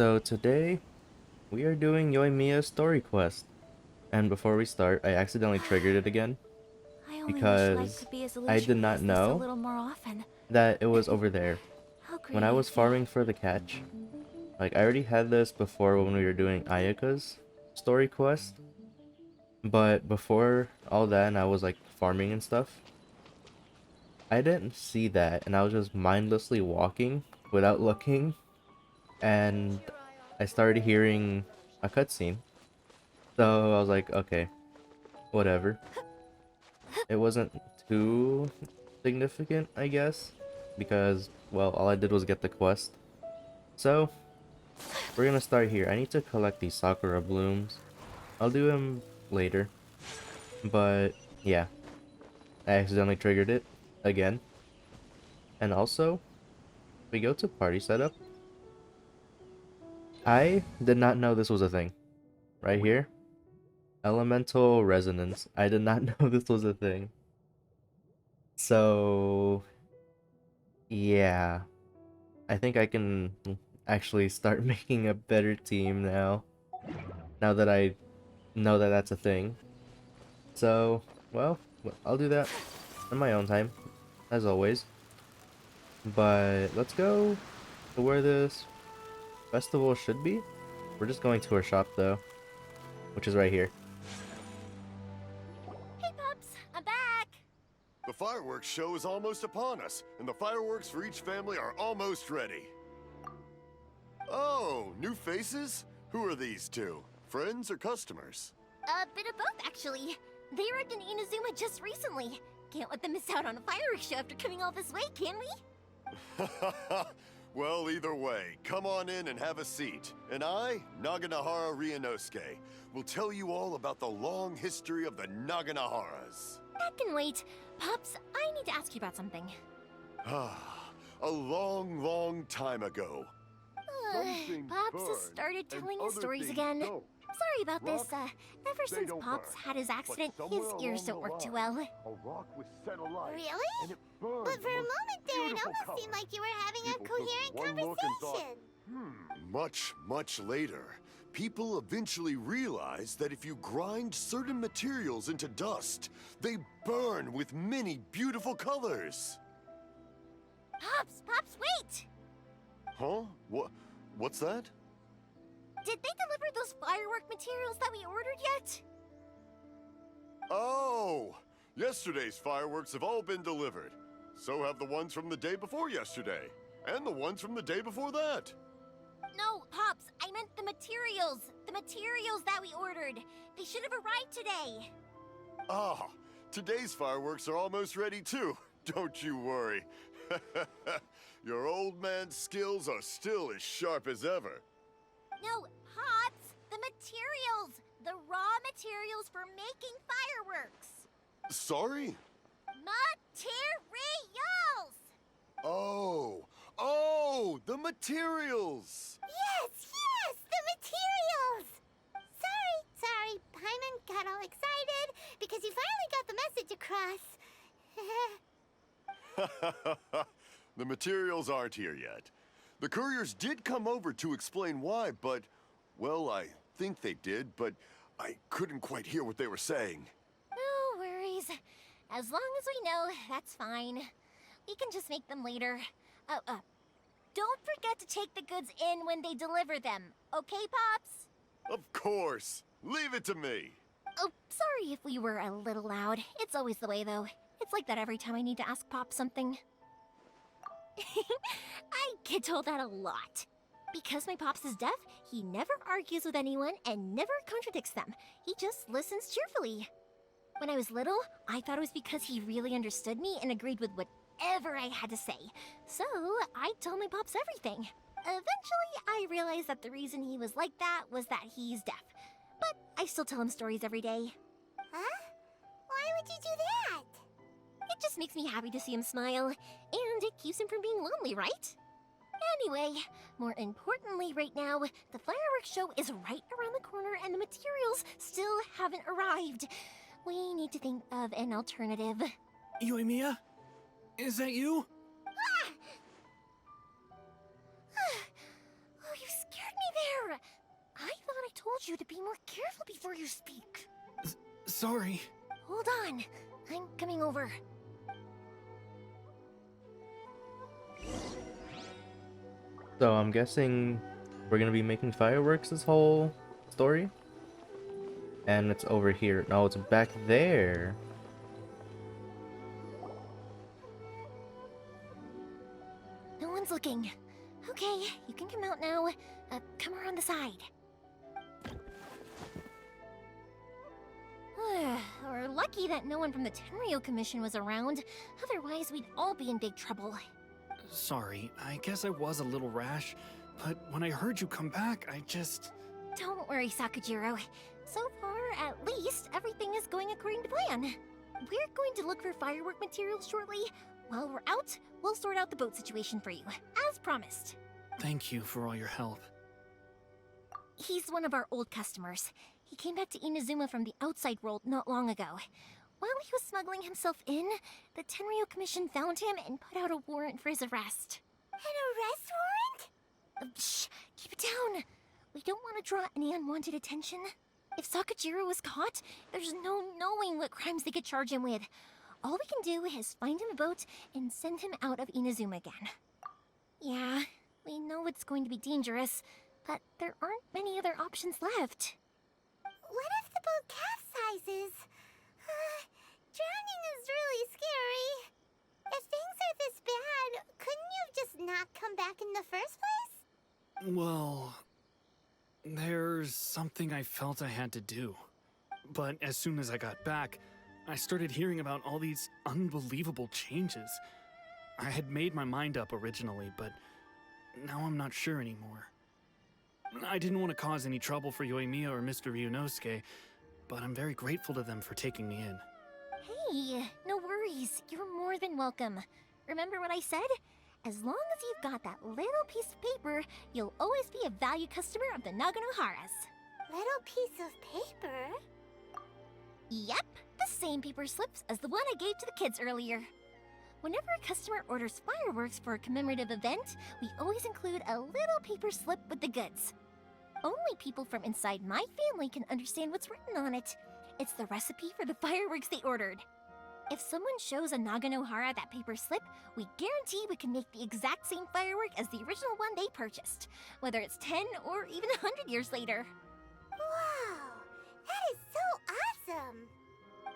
So today we are doing Yoimiya's story quest. And before we start, I accidentally triggered it again I only wish life because could be as I did illusory not as this a know little more often. that it was over there. How When great I is was he? farming for the catch, like I already had this before when we were doing Ayaka's story quest, but before all that and I was like farming and stuff, I didn't see that and I was just mindlessly walking without looking and I started hearing a cutscene. So I was like, okay, whatever. It wasn't too significant, I guess, because, well, all I did was get the quest. So, we're gonna start here. I need to collect these Sakura blooms. I'll do them later. But, yeah, I accidentally triggered it again. And also, we go to party setup. I did not know this was a thing. Right here. Elemental resonance. I did not know this was a thing. So, yeah. I think I can actually start making a better team now. Now that I know that that's a thing. So, well, I'll do that in my own time, as always. But let's go to where this festival should be. We're just going to her shop though, which is right here. Hey, Pops! I'm back! The fireworks show is almost upon us, and the fireworks for each family are almost ready. Oh, new faces? Who are these two? Friends or customers? A bit of both, actually. They worked in Inazuma just recently. Can't let them miss out on a fireworks show after coming all this way, can we? Well, either way, come on in and have a seat. And I, Naganahara Ryunosuke, will tell you all about the long history of the Naganaharas. That can wait. Pops, I need to ask you about something. A long, long time ago. Some things Pops has burn, started and telling us other stories things again. don't. Sorry about this. Rocks, Ever they since don't Pops burn. had his accident, But his somewhere ears along don't the work too line, well. A rock was set alight. Really? And it burned But for the a most moment there, it beautiful almost color. seemed like you were having a People took coherent one look and thought, conversation. Much, much later, people eventually realized that if you grind certain materials into dust, they burn with many beautiful colors. Pops, wait! Huh? What's that? Did they deliver those firework materials that we ordered yet? Oh! Yesterday's fireworks have all been delivered. So have the ones from the day before yesterday. And the ones from the day before that. No, Pops, I meant the materials. The materials that we ordered. They should have arrived today. Ah, today's fireworks are almost ready too. Don't you worry. Your old man's skills are still as sharp as ever. No, Pops, the materials. The raw materials for making fireworks. Sorry? Materials! Oh, the materials! Yes, the materials! Sorry, Paimon got all excited because you finally got the message across. The materials aren't here yet. The couriers did come over to explain why, but, well, I think they did, but I couldn't quite hear what they were saying. No worries. As long as we know, that's fine. We can just make them later. Don't forget to take the goods in when they deliver them, okay, Pops? Of course! Leave it to me! Oh, sorry if we were a little loud. It's always the way, though. It's like that every time I need to ask Pop something. I get told that a lot. Because my Pops is deaf, he never argues with anyone and never contradicts them. He just listens cheerfully. When I was little, I thought it was because he really understood me and agreed with whatever I had to say. So, I told my Pops everything. Eventually, I realized that the reason he was like that was that he's deaf. But I still tell him stories every day. Huh? Why would you do that? It just makes me happy to see him smile, and it keeps him from being lonely, right? Anyway, more importantly right now, the fireworks show is right around the corner and the materials still haven't arrived. We need to think of an alternative. Yoimiya? Is that you? Oh, you scared me told you to be more careful before you speak. Sorry. Hold on. I'm coming over. So I'm guessing we're gonna be making fireworks this whole story? And it's over here. No, it's back there. No one's looking. Okay, you can come out now. Come around the side. We're lucky that no one from the Tenryo Commission was around. Otherwise, we'd all be in big trouble. Sorry, I guess I was a little rash, but when I heard you come back, I just... Don't worry, Sakujiro. So far, at least, everything is going according to plan. We're going to look for firework materials shortly. While we're out, we'll sort out the boat situation for you, as promised. Thank you for all your help. He's one of our old customers. He came back to Inazuma from the outside world not long ago. While he was smuggling himself in, the Tenryo Commission found him and put out a warrant for his arrest. An arrest warrant? Shh! Keep it down! We don't want to draw any unwanted attention. If Sakujiro was caught, there's no knowing what crimes they could charge him with. All we can do is find him a boat and send him out of Inazuma again. Yeah, we know it's going to be dangerous, but there aren't many other options left. What if the boat capsizes? Drowning is really scary. If things are this bad, couldn't you just not come back in the first place? Well, there's something I felt I had to do. But as soon as I got back, I started hearing about all these unbelievable changes. I had made my mind up originally, but now I'm not sure anymore. I didn't want to cause any trouble for Yoimiya or Mr. Ryunosuke, but I'm very grateful to them for taking me in. Hey, no worries. You're more than welcome. Remember what I said? As long as you've got that little piece of paper, you'll always be a valued customer of the Naganoharas. Little piece of paper? Yep, the same paper slips as the one I gave to the kids earlier. Whenever a customer orders fireworks for a commemorative event, we always include a little paper slip with the goods. Only people from inside my family can understand what's written on it. It's the recipe for the fireworks they ordered. If someone shows a Naganohara that paper slip, we guarantee we can make the exact same firework as the original one they purchased, whether it's 10 or even 100 years later. Wow, that is so awesome!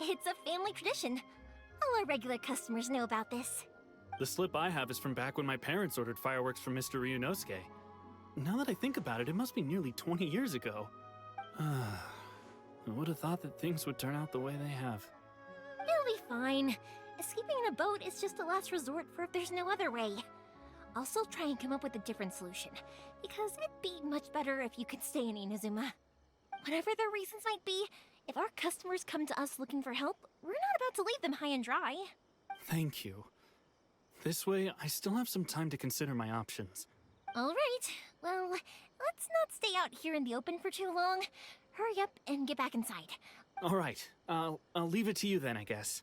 It's a family tradition. All our regular customers know about this. The slip I have is from back when my parents ordered fireworks from Mr. Ryunosuke. Now that I think about it, it must be nearly 20 years ago. I would have thought that things would turn out the way they have. It'll be fine. Escaping in a boat is just a last resort for if there's no other way. I'll still try and come up with a different solution, because it'd be much better if you could stay in Inazuma. Whatever their reasons might be, if our customers come to us looking for help, we're not about to leave them high and dry. Thank you. This way, I still have some time to consider my options. All right, well, let's not stay out here in the open for too long. Hurry up and get back inside. All right, I'll leave it to you then, I guess.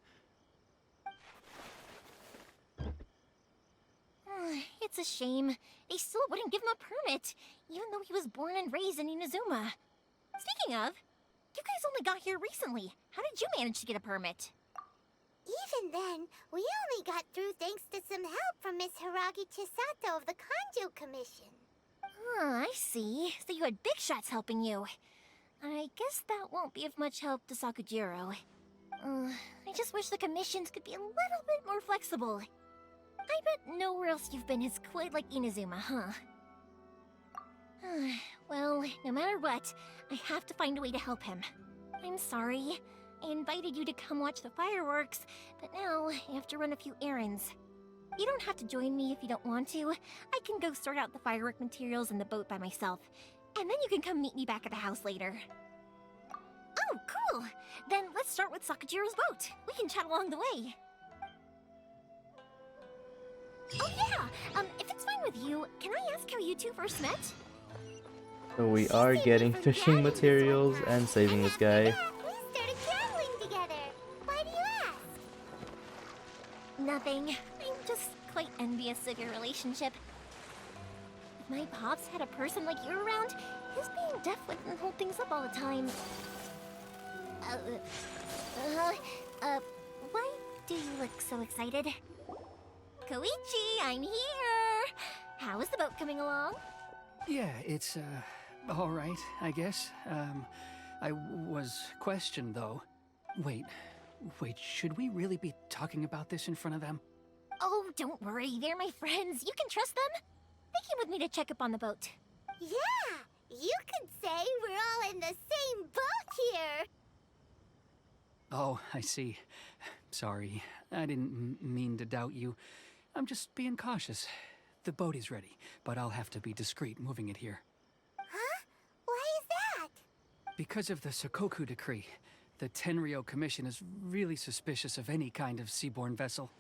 It's a shame. They still wouldn't give him a permit, even though he was born and raised in Inazuma. Speaking of, you guys only got here recently. How did you manage to get a permit? Even then, we only got through thanks to some help from Miss Hiragi Chisato of the Kanjo Commission. I see. So you had big shots helping you. I guess that won't be of much help to Sakujiro. I just wish the commissions could be a little bit more flexible. I bet nowhere else you've been is quite like Inazuma, huh? Well, no matter what, I have to find a way to help him. I'm sorry. I invited you to come watch the fireworks, but now I have to run a few errands. You don't have to join me if you don't want to. I can go sort out the firework materials in the boat by myself, and then you can come meet me back at the house later. Oh, cool! Then let's start with Sakujiro's boat. We can chat along the way. Oh yeah! If it's fine with you, can I ask how you two first met? So we are getting fishing materials and saving this guy. We started gambling together. Why do you ask? Nothing. I'm just quite envious of your relationship. If my pops had a person like you around, His being deaf wouldn't hold things up all the time. Why do you look so excited? Koichi, I'm here! How is the boat coming along? Yeah, it's, all right, I guess. I was questioned, though. Wait, should we really be talking about this in front of them? Oh, don't worry, they're my friends. You can trust them. They came with me to check up on the boat. Yeah, you could say we're all in the same boat here. Oh, I see. Sorry, I didn't mean to doubt you. I'm just being cautious. The boat is ready, but I'll have to be discreet moving it here. Huh? Why is that? Because of the Sokoku decree, the Tenryou Commission is really suspicious of any kind of seaborne vessel.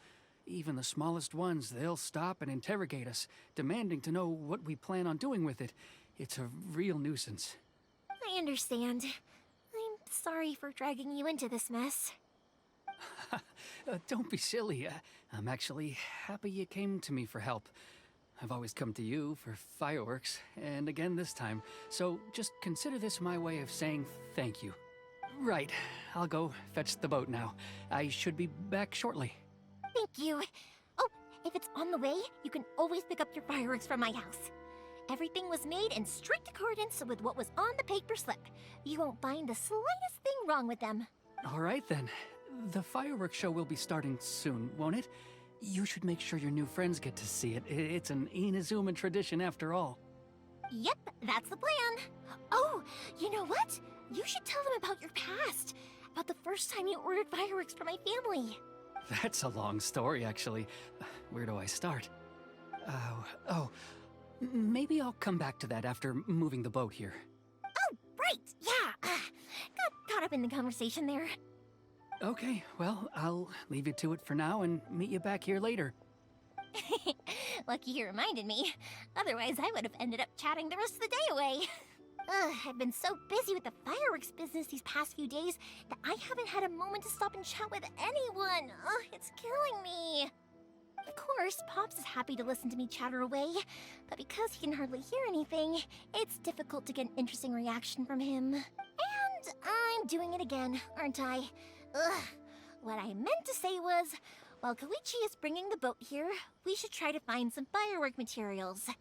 Even the smallest ones, they'll stop and interrogate us, demanding to know what we plan on doing with it. It's a real nuisance. I understand. I'm sorry for dragging you into this mess. Don't be silly. I'm actually happy you came to me for help. I've always come to you for fireworks, and again this time, so just consider this my way of saying thank you. Right, I'll go fetch the boat now. I should be back shortly. Thank you. Oh, if it's on the way, you can always pick up your fireworks from my house. Everything was made in strict accordance with what was on the paper slip. You won't find the slightest thing wrong with them. All right then. The fireworks show will be starting soon, won't it? You should make sure your new friends get to see it. It's an Inazuma tradition after all. Yep, that's the plan. Oh, you know what? You should tell them about your past. About the first time you ordered fireworks for my family. That's a long story, actually. Where do I start? Maybe I'll come back to that after moving the boat here. Oh, right, yeah. Got caught up in the conversation there. Okay, well, I'll leave you to it for now and meet you back here later. Lucky you reminded me. Otherwise, I would have ended up chatting the rest of the day away. I've been so busy with the fireworks business these past few days that I haven't had a moment to stop and chat with anyone. It's killing me. Of course, Pops is happy to listen to me chatter away, but because he can hardly hear anything, it's difficult to get an interesting reaction from him. And I'm doing it again, aren't I? What I meant to say was, while Koichi is bringing the boat here, we should try to find some firework materials. I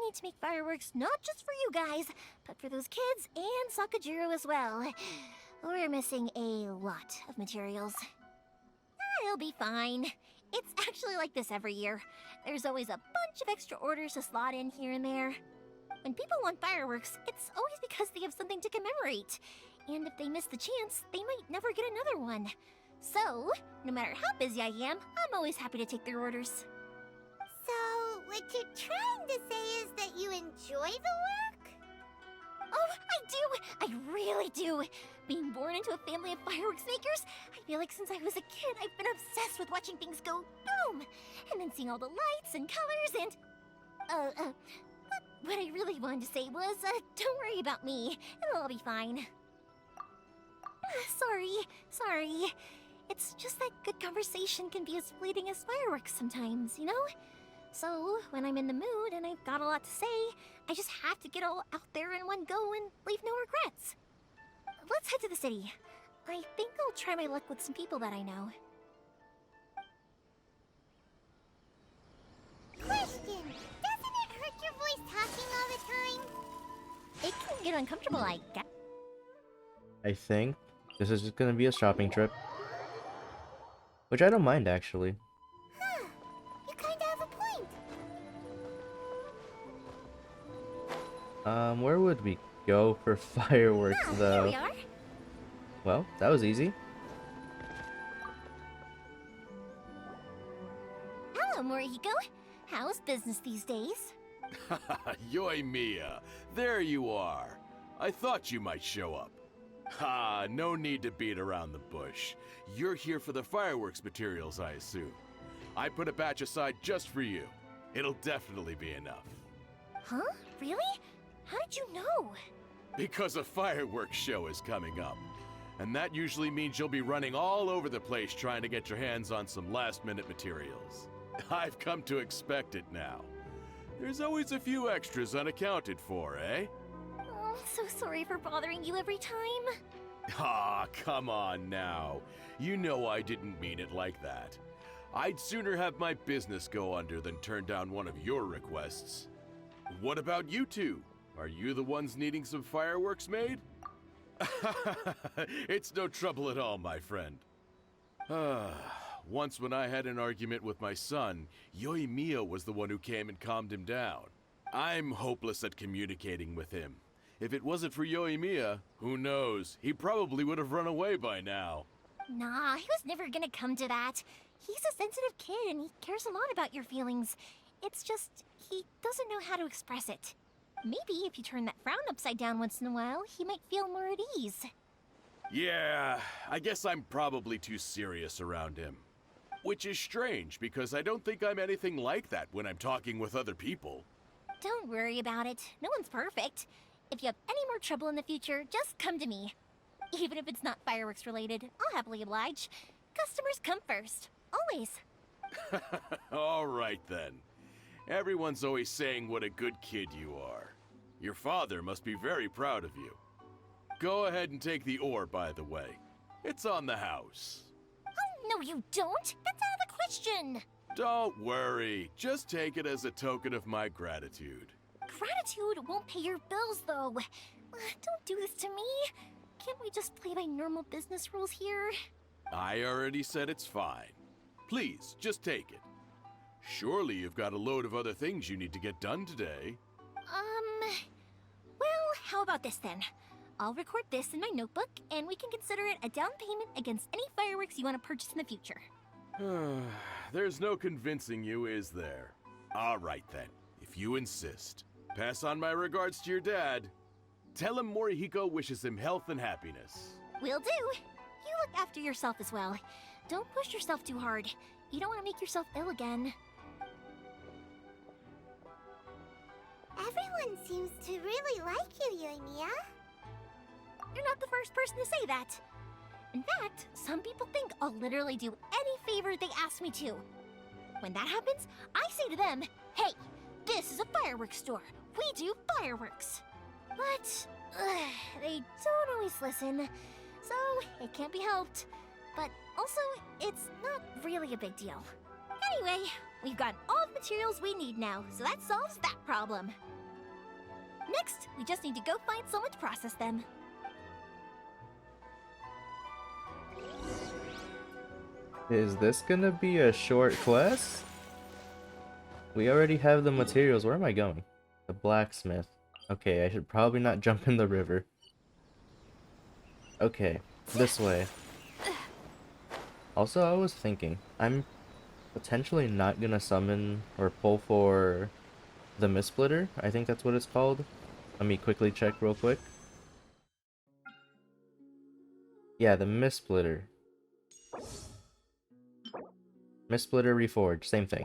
need to make fireworks not just for you guys, but for those kids and Sakajiro as well. We're missing a lot of materials. It'll be fine. It's actually like this every year. There's always a bunch of extra orders to slot in here and there. When people want fireworks, it's always because they have something to commemorate. And if they miss the chance, they might never get another one. So, no matter how busy I am, I'm always happy to take their orders. So, what you're trying to say is that you enjoy the work? Oh, I do! I really do! Being born into a family of fireworks makers, I feel like since I was a kid, I've been obsessed with watching things go boom! And then seeing all the lights and colors and... What I really wanted to say was, don't worry about me. It'll all be fine. Sorry. It's just that good conversation can be as fleeting as fireworks sometimes, you know? So, when I'm in the mood and I've got a lot to say, I just have to get all out there in one go and leave no regrets. Let's head to the city. I think I'll try my luck with some people that I know. Question! Doesn't it hurt your voice talking all the time? It can get uncomfortable, I guess. I think this is just gonna be a shopping trip. Which I don't mind, actually. Huh. You kinda have a point. Where would we go for fireworks, Oh, though? here we are. Well, that was easy. Hello, Morihiko. How's business these days? Yoimiya, there you are. I thought you might show up. Ha, no need to beat around the bush. You're here for the fireworks materials, I assume. I put a batch aside just for you. It'll definitely be enough. Huh? Really? How did you know? Because a fireworks show is coming up. And that usually means you'll be running all over the place trying to get your hands on some last-minute materials. I've come to expect it now. There's always a few extras unaccounted for, eh? Oh, so sorry for bothering you every time. Ah, come on now. You know I didn't mean it like that. I'd sooner have my business go under than turn down one of your requests. What about you two? Are you the ones needing some fireworks made? It's no trouble at all, my friend. Once when I had an argument with my son, Yoimiya was the one who came and calmed him down. I'm hopeless at communicating with him. If it wasn't for Yoimiya, who knows? He probably would have run away by now. Nah, he was never gonna come to that. He's a sensitive kid and he cares a lot about your feelings. It's just, he doesn't know how to express it. Maybe if you turn that frown upside down once in a while, he might feel more at ease. Yeah, I guess I'm probably too serious around him. Which is strange, because I don't think I'm anything like that when I'm talking with other people. Don't worry about it. No one's perfect. If you have any more trouble in the future, just come to me. Even if it's not fireworks related, I'll happily oblige. Customers come first. Always. All right then. Everyone's always saying what a good kid you are. Your father must be very proud of you. Go ahead and take the ore, by the way. It's on the house. Oh, no you don't. That's out of the question. Don't worry. Just take it as a token of my gratitude. Gratitude won't pay your bills, though. Don't do this to me. Can't we just play by normal business rules here? I already said it's fine. Please, just take it. Surely you've got a load of other things you need to get done today. Well, how about this then? I'll record this in my notebook, and we can consider it a down payment against any fireworks you want to purchase in the future. There's no convincing you, is there? All right then, if you insist. Pass on my regards to your dad. Tell him Morihiko wishes him health and happiness. Will do. You look after yourself as well. Don't push yourself too hard. You don't want to make yourself ill again. Everyone seems to really like you, Yoimiya. You're not the first person to say that. In fact, some people think I'll literally do any favor they ask me to. When that happens, I say to them, hey, this is a fireworks store. We do fireworks. But they don't always listen, so it can't be helped. But also, it's not really a big deal. Anyway, we've got all the materials we need now, so that solves that problem. Next, we just need to go find someone to process them. Is this gonna be a short quest? We already have the materials. Where am I going? The blacksmith. Okay, I should probably not jump in the river. Okay, this way. Also, I was thinking, I'm potentially not gonna summon or pull for the Mist Splitter. I think that's what it's called. Let me quickly check real quick. Yeah, the Mist Splitter. Mist Splitter Reforged, same thing.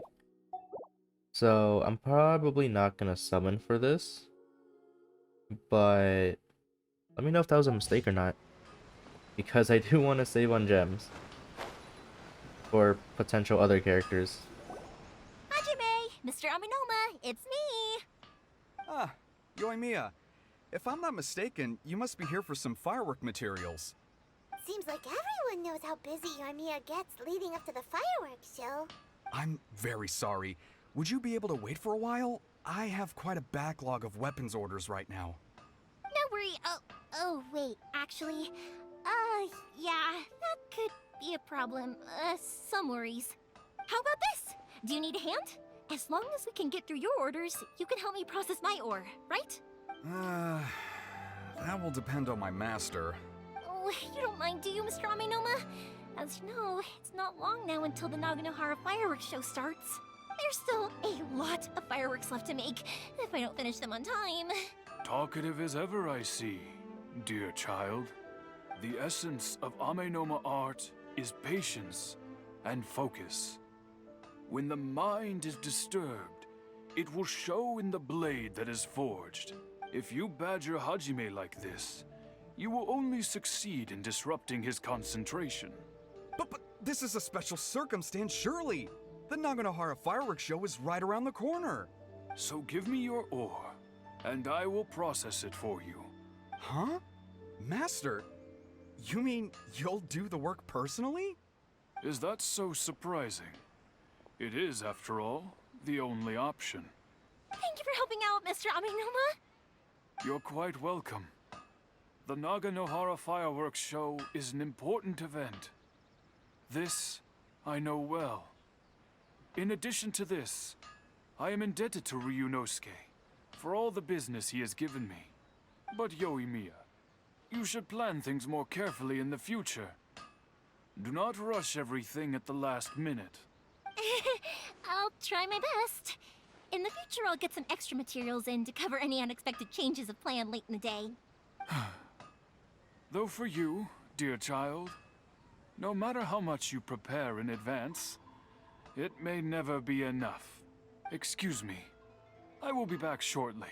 So, I'm probably not gonna summon for this. But let me know if that was a mistake or not. Because I do want to save on gems. For potential other characters. Hajime! Mr. Aminoma, it's me! Ah, Yoimiya. If I'm not mistaken, you must be here for some firework materials. Seems like everyone knows how busy Yoimiya gets leading up to the fireworks show. I'm very sorry. Would you be able to wait for a while? I have quite a backlog of weapons orders right now. No worry. Oh, wait, actually, yeah, that could be a problem. Some worries. How about this? Do you need a hand? As long as we can get through your orders, you can help me process my ore, right? That will depend on my master. Oh, you don't mind, do you, Mr. Aminoma? As you know, it's not long now until the Naganohara fireworks show starts. There's still a lot of fireworks left to make, if I don't finish them on time. Talkative as ever, I see, dear child. The essence of Amenoma art is patience and focus. When the mind is disturbed, it will show in the blade that is forged. If you badger Hajime like this, you will only succeed in disrupting his concentration. But this is a special circumstance, surely. The Naganohara fireworks show is right around the corner. So give me your ore, and I will process it for you. Huh? Master, you mean you'll do the work personally? Is that so surprising? It is, after all, the only option. Thank you for helping out, Mr. Amenoma. You're quite welcome. The Naganohara Fireworks Show is an important event. This I know well. In addition to this, I am indebted to Ryunosuke for all the business he has given me. But Yoimiya, you should plan things more carefully in the future. Do not rush everything at the last minute. I'll try my best. In the future, I'll get some extra materials in to cover any unexpected changes of plan late in the day. Though for you, dear child, no matter how much you prepare in advance, it may never be enough. Excuse me. I will be back shortly.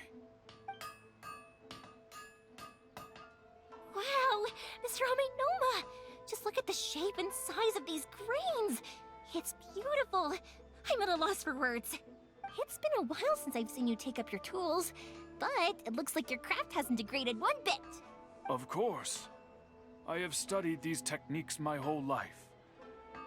Wow, Mr. Amenoma! Just look at the shape and size of these grains! It's beautiful! I'm at a loss for words. It's been a while since I've seen you take up your tools, but it looks like your craft hasn't degraded one bit. Of course. I have studied these techniques my whole life.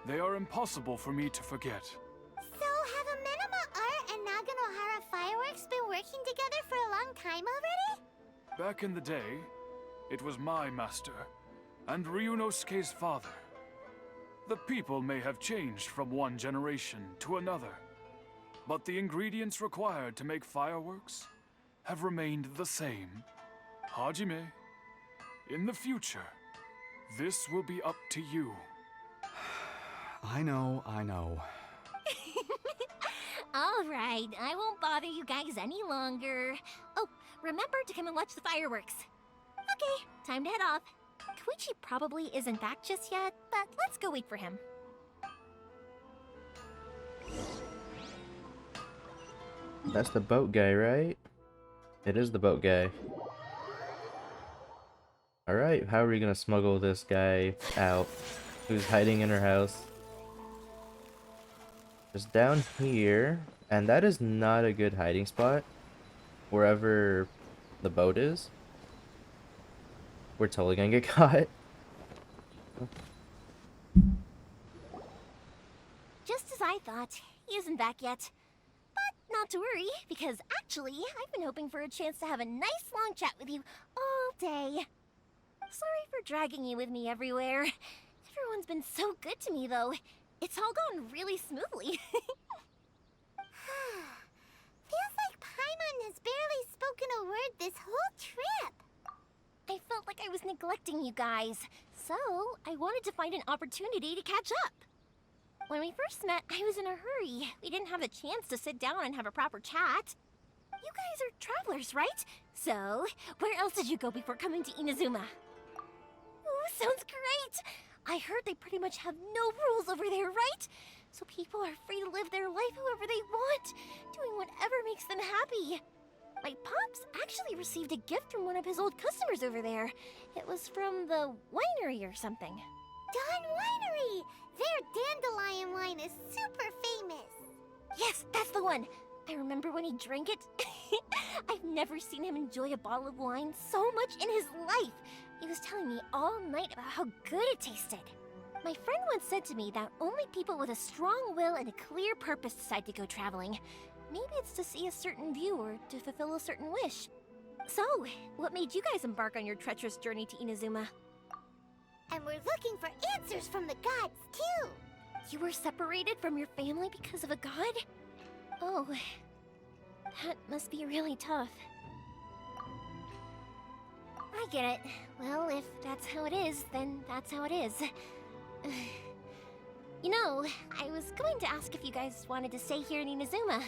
They are impossible for me to forget. So, have Amenoma Art and Naganohara Fireworks been working together for a long time already? Back in the day, it was my master, and Ryunosuke's father. The people may have changed from one generation to another, but the ingredients required to make fireworks have remained the same. Hajime, in the future, this will be up to you. I know, I know. All right, I won't bother you guys any longer. Oh, remember to come and watch the fireworks. Okay, time to head off. Koichi probably isn't back just yet, but let's go wait for him. That's the boat guy, right? It is the boat guy. Alright, how are we gonna smuggle this guy out? Who's hiding in her house? Just down here. And that is not a good hiding spot. Wherever the boat is. We're totally gonna get caught. Just as I thought, he isn't back yet. But not to worry, because actually, I've been hoping for a chance to have a nice long chat with you all day. Sorry for dragging you with me everywhere. Everyone's been so good to me, though. It's all gone really smoothly. Feels like Paimon has barely spoken a word this whole trip. I felt like I was neglecting you guys, so I wanted to find an opportunity to catch up. When we first met, I was in a hurry. We didn't have the chance to sit down and have a proper chat. You guys are travelers, right? So, where else did you go before coming to Inazuma? Ooh, sounds great! I heard they pretty much have no rules over there, right? So people are free to live their life however they want, doing whatever makes them happy. My pops actually received a gift from one of his old customers over there. It was from the winery or something. Dawn Winery! Their dandelion wine is super famous. Yes, that's the one. I remember when he drank it. I've never seen him enjoy a bottle of wine so much in his life. He was telling me all night about how good it tasted. My friend once said to me that only people with a strong will and a clear purpose decide to go traveling. Maybe it's to see a certain view or to fulfill a certain wish. So, what made you guys embark on your treacherous journey to Inazuma? And we're looking for answers from the gods, too. You were separated from your family because of a god? Oh, that must be really tough. I get it. Well, if that's how it is, then that's how it is. You know, I was going to ask if you guys wanted to stay here in Inazuma.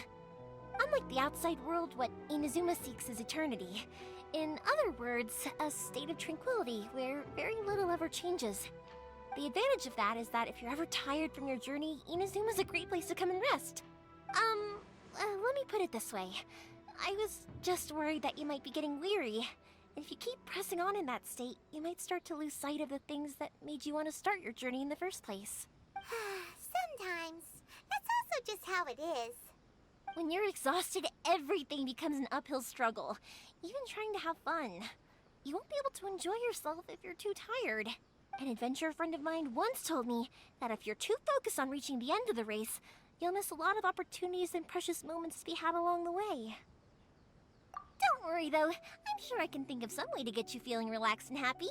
Unlike the outside world, what Inazuma seeks is eternity. In other words, a state of tranquility where very little ever changes. The advantage of that is that if you're ever tired from your journey, Inazuma's a great place to come and rest. Let me put it this way. I was just worried that you might be getting weary. And if you keep pressing on in that state, you might start to lose sight of the things that made you want to start your journey in the first place. Sometimes. That's also just how it is. When you're exhausted, everything becomes an uphill struggle. Even trying to have fun. You won't be able to enjoy yourself if you're too tired. An adventurer friend of mine once told me that if you're too focused on reaching the end of the race, you'll miss a lot of opportunities and precious moments to be had along the way. Don't worry though, I'm sure I can think of some way to get you feeling relaxed and happy.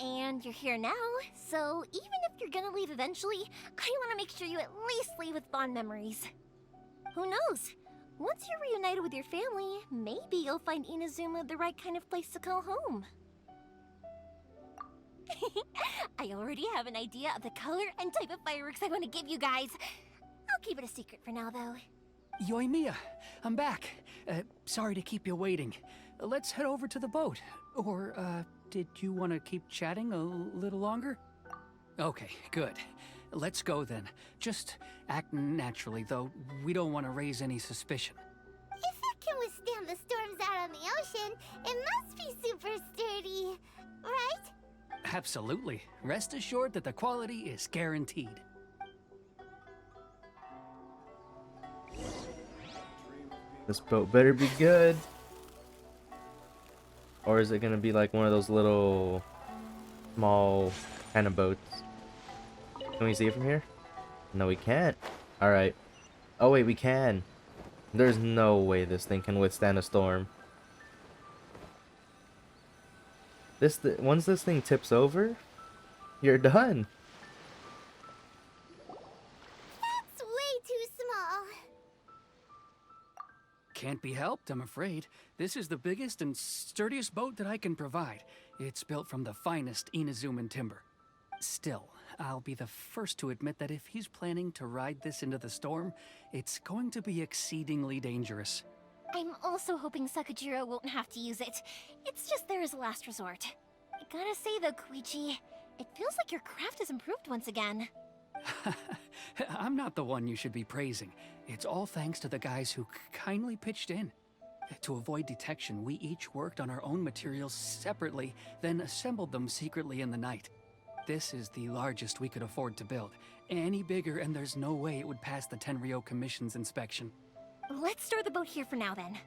And you're here now, so even if you're gonna leave eventually, I want to make sure you at least leave with fond memories. Who knows? Once you're reunited with your family, maybe you'll find Inazuma the right kind of place to call home. I already have an idea of the color and type of fireworks I want to give you guys. I'll keep it a secret for now, though. Yoimiya, I'm back. Sorry to keep you waiting. Let's head over to the boat. Or, did you want to keep chatting a little longer? Okay, good. Let's go then. Just act naturally, though we don't want to raise any suspicion. If it can withstand the storms out on the ocean, it must be super sturdy, right? Absolutely. Rest assured that the quality is guaranteed. This boat better be good. Or is it gonna be like one of those little small kind of boats? Can we see it from here? No, we can't. Alright. Oh wait, we can. There's no way this thing can withstand a storm. Once this thing tips over, you're done. That's way too small. Can't be helped, I'm afraid. This is the biggest and sturdiest boat that I can provide. It's built from the finest Inazuman timber. Still, I'll be the first to admit that if he's planning to ride this into the storm, it's going to be exceedingly dangerous. I'm also hoping Sakajiro won't have to use it. It's just there as a last resort. I gotta say though, Koichi, it feels like your craft has improved once again. I'm not the one you should be praising. It's all thanks to the guys who kindly pitched in. To avoid detection, we each worked on our own materials separately, then assembled them secretly in the night. This is the largest we could afford to build. Any bigger and there's no way it would pass the Tenryou Commission's inspection. Let's store the boat here for now then.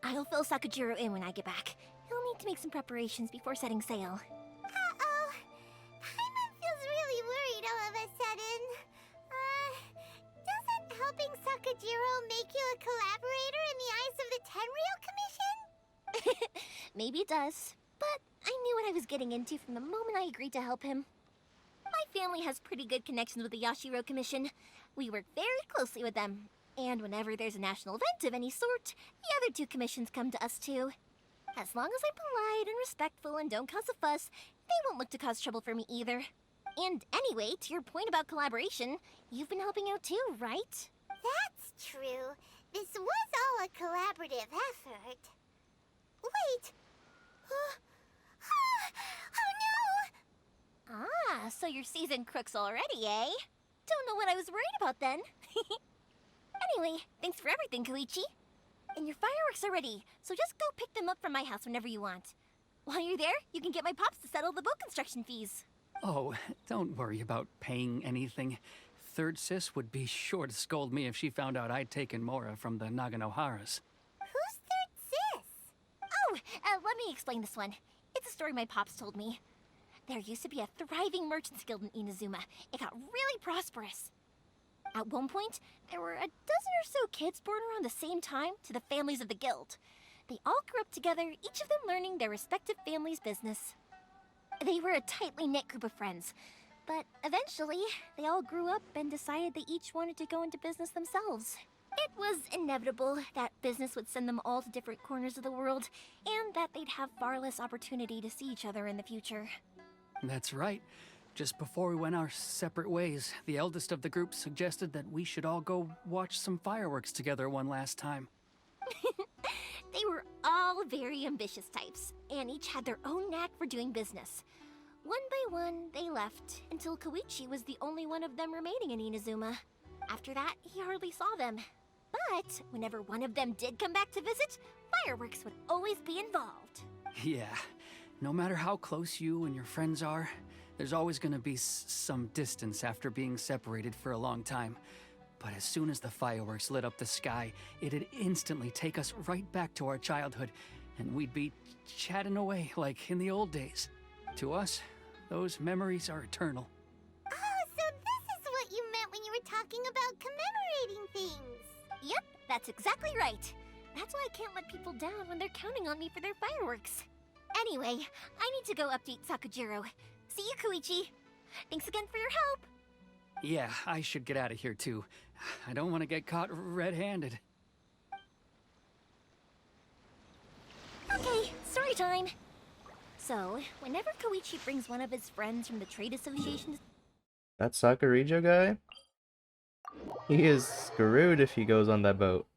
I'll fill Sakajiro in when I get back. He'll need to make some preparations before setting sail. Uh-oh. Paimon feels really worried all of a sudden. Doesn't helping Sakajiro make you a collaborator in the eyes of the Tenryou Commission? Maybe it does, but I knew what I was getting into from the moment I agreed to help him. My family has pretty good connections with the Yashiro Commission. We work very closely with them. And whenever there's a national event of any sort, the other two commissions come to us too. As long as I'm polite and respectful and don't cause a fuss, they won't look to cause trouble for me either. And anyway, to your point about collaboration, you've been helping out too, right? That's true. This was all a collaborative effort. Wait. Oh no! Ah, so you're seasoned crooks already, eh? Don't know what I was worried about then. Anyway, thanks for everything, Koichi. And your fireworks are ready, so just go pick them up from my house whenever you want. While you're there, you can get my pops to settle the boat construction fees. Oh, don't worry about paying anything. Third Sis would be sure to scold me if she found out I'd taken Mora from the Naganoharas. Who's Third Sis? Oh, let me explain this one. It's a story my pops told me. There used to be a thriving merchants guild in Inazuma. It got really prosperous. At one point, there were a dozen or so kids born around the same time to the families of the guild. They all grew up together, each of them learning their respective family's business. They were a tightly knit group of friends, but eventually, they all grew up and decided they each wanted to go into business themselves. It was inevitable that business would send them all to different corners of the world, and that they'd have far less opportunity to see each other in the future. That's right. Just before we went our separate ways, the eldest of the group suggested that we should all go watch some fireworks together one last time. They were all very ambitious types, and each had their own knack for doing business. One by one, they left, until Koichi was the only one of them remaining in Inazuma. After that, he hardly saw them. But whenever one of them did come back to visit, fireworks would always be involved. Yeah, no matter how close you and your friends are, there's always gonna be some distance after being separated for a long time. But as soon as the fireworks lit up the sky, it'd instantly take us right back to our childhood, and we'd be chatting away like in the old days. To us, those memories are eternal. Oh, so this is what you meant when you were talking about commemorating things. Yep, that's exactly right. That's why I can't let people down when they're counting on me for their fireworks. Anyway, I need to go update Sakujiro. See you, Koichi. Thanks again for your help. Yeah, I should get out of here too. I don't want to get caught red-handed. Okay, story time. So, whenever Koichi brings one of his friends from the trade association, That Sakurijo guy? He is screwed if he goes on that boat.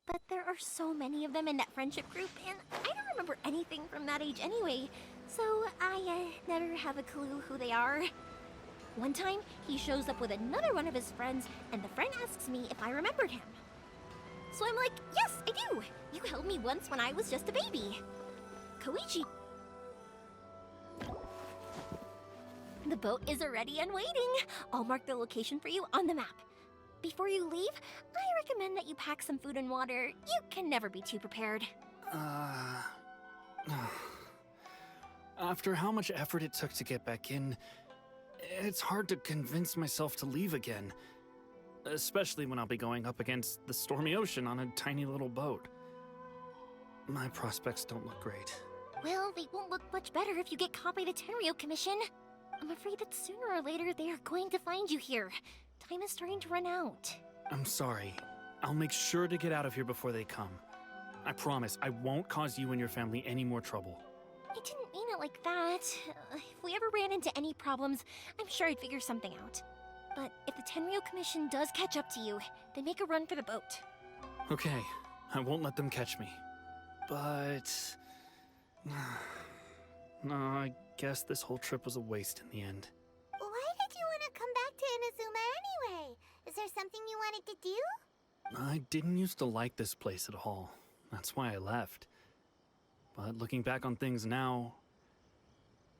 but there are so many of them in that friendship group, and I don't remember anything from that age anyway, so I never have a clue who they are. One time, he shows up with another one of his friends, and the friend asks me if I remembered him. So I'm like, yes, I do! You held me once when I was just a baby. Koichi. The boat is ready and waiting. I'll mark the location for you on the map. Before you leave, I recommend that you pack some food and water. You can never be too prepared. After how much effort it took to get back in, it's hard to convince myself to leave again. Especially when I'll be going up against the stormy ocean on a tiny little boat. My prospects don't look great. Well, they won't look much better if you get caught by the Tenryo Commission. I'm afraid that sooner or later they are going to find you here. Time is starting to run out. I'm sorry. I'll make sure to get out of here before they come. I promise I won't cause you and your family any more trouble. I didn't mean it like that. If we ever ran into any problems, I'm sure I'd figure something out. But if the Tenryo Commission does catch up to you, then make a run for the boat. Okay, I won't let them catch me. But... no, I guess this whole trip was a waste in the end. Why did you want to come back to Inazuma anyway? Is there something you wanted to do? I didn't used to like this place at all. That's why I left. But looking back on things now,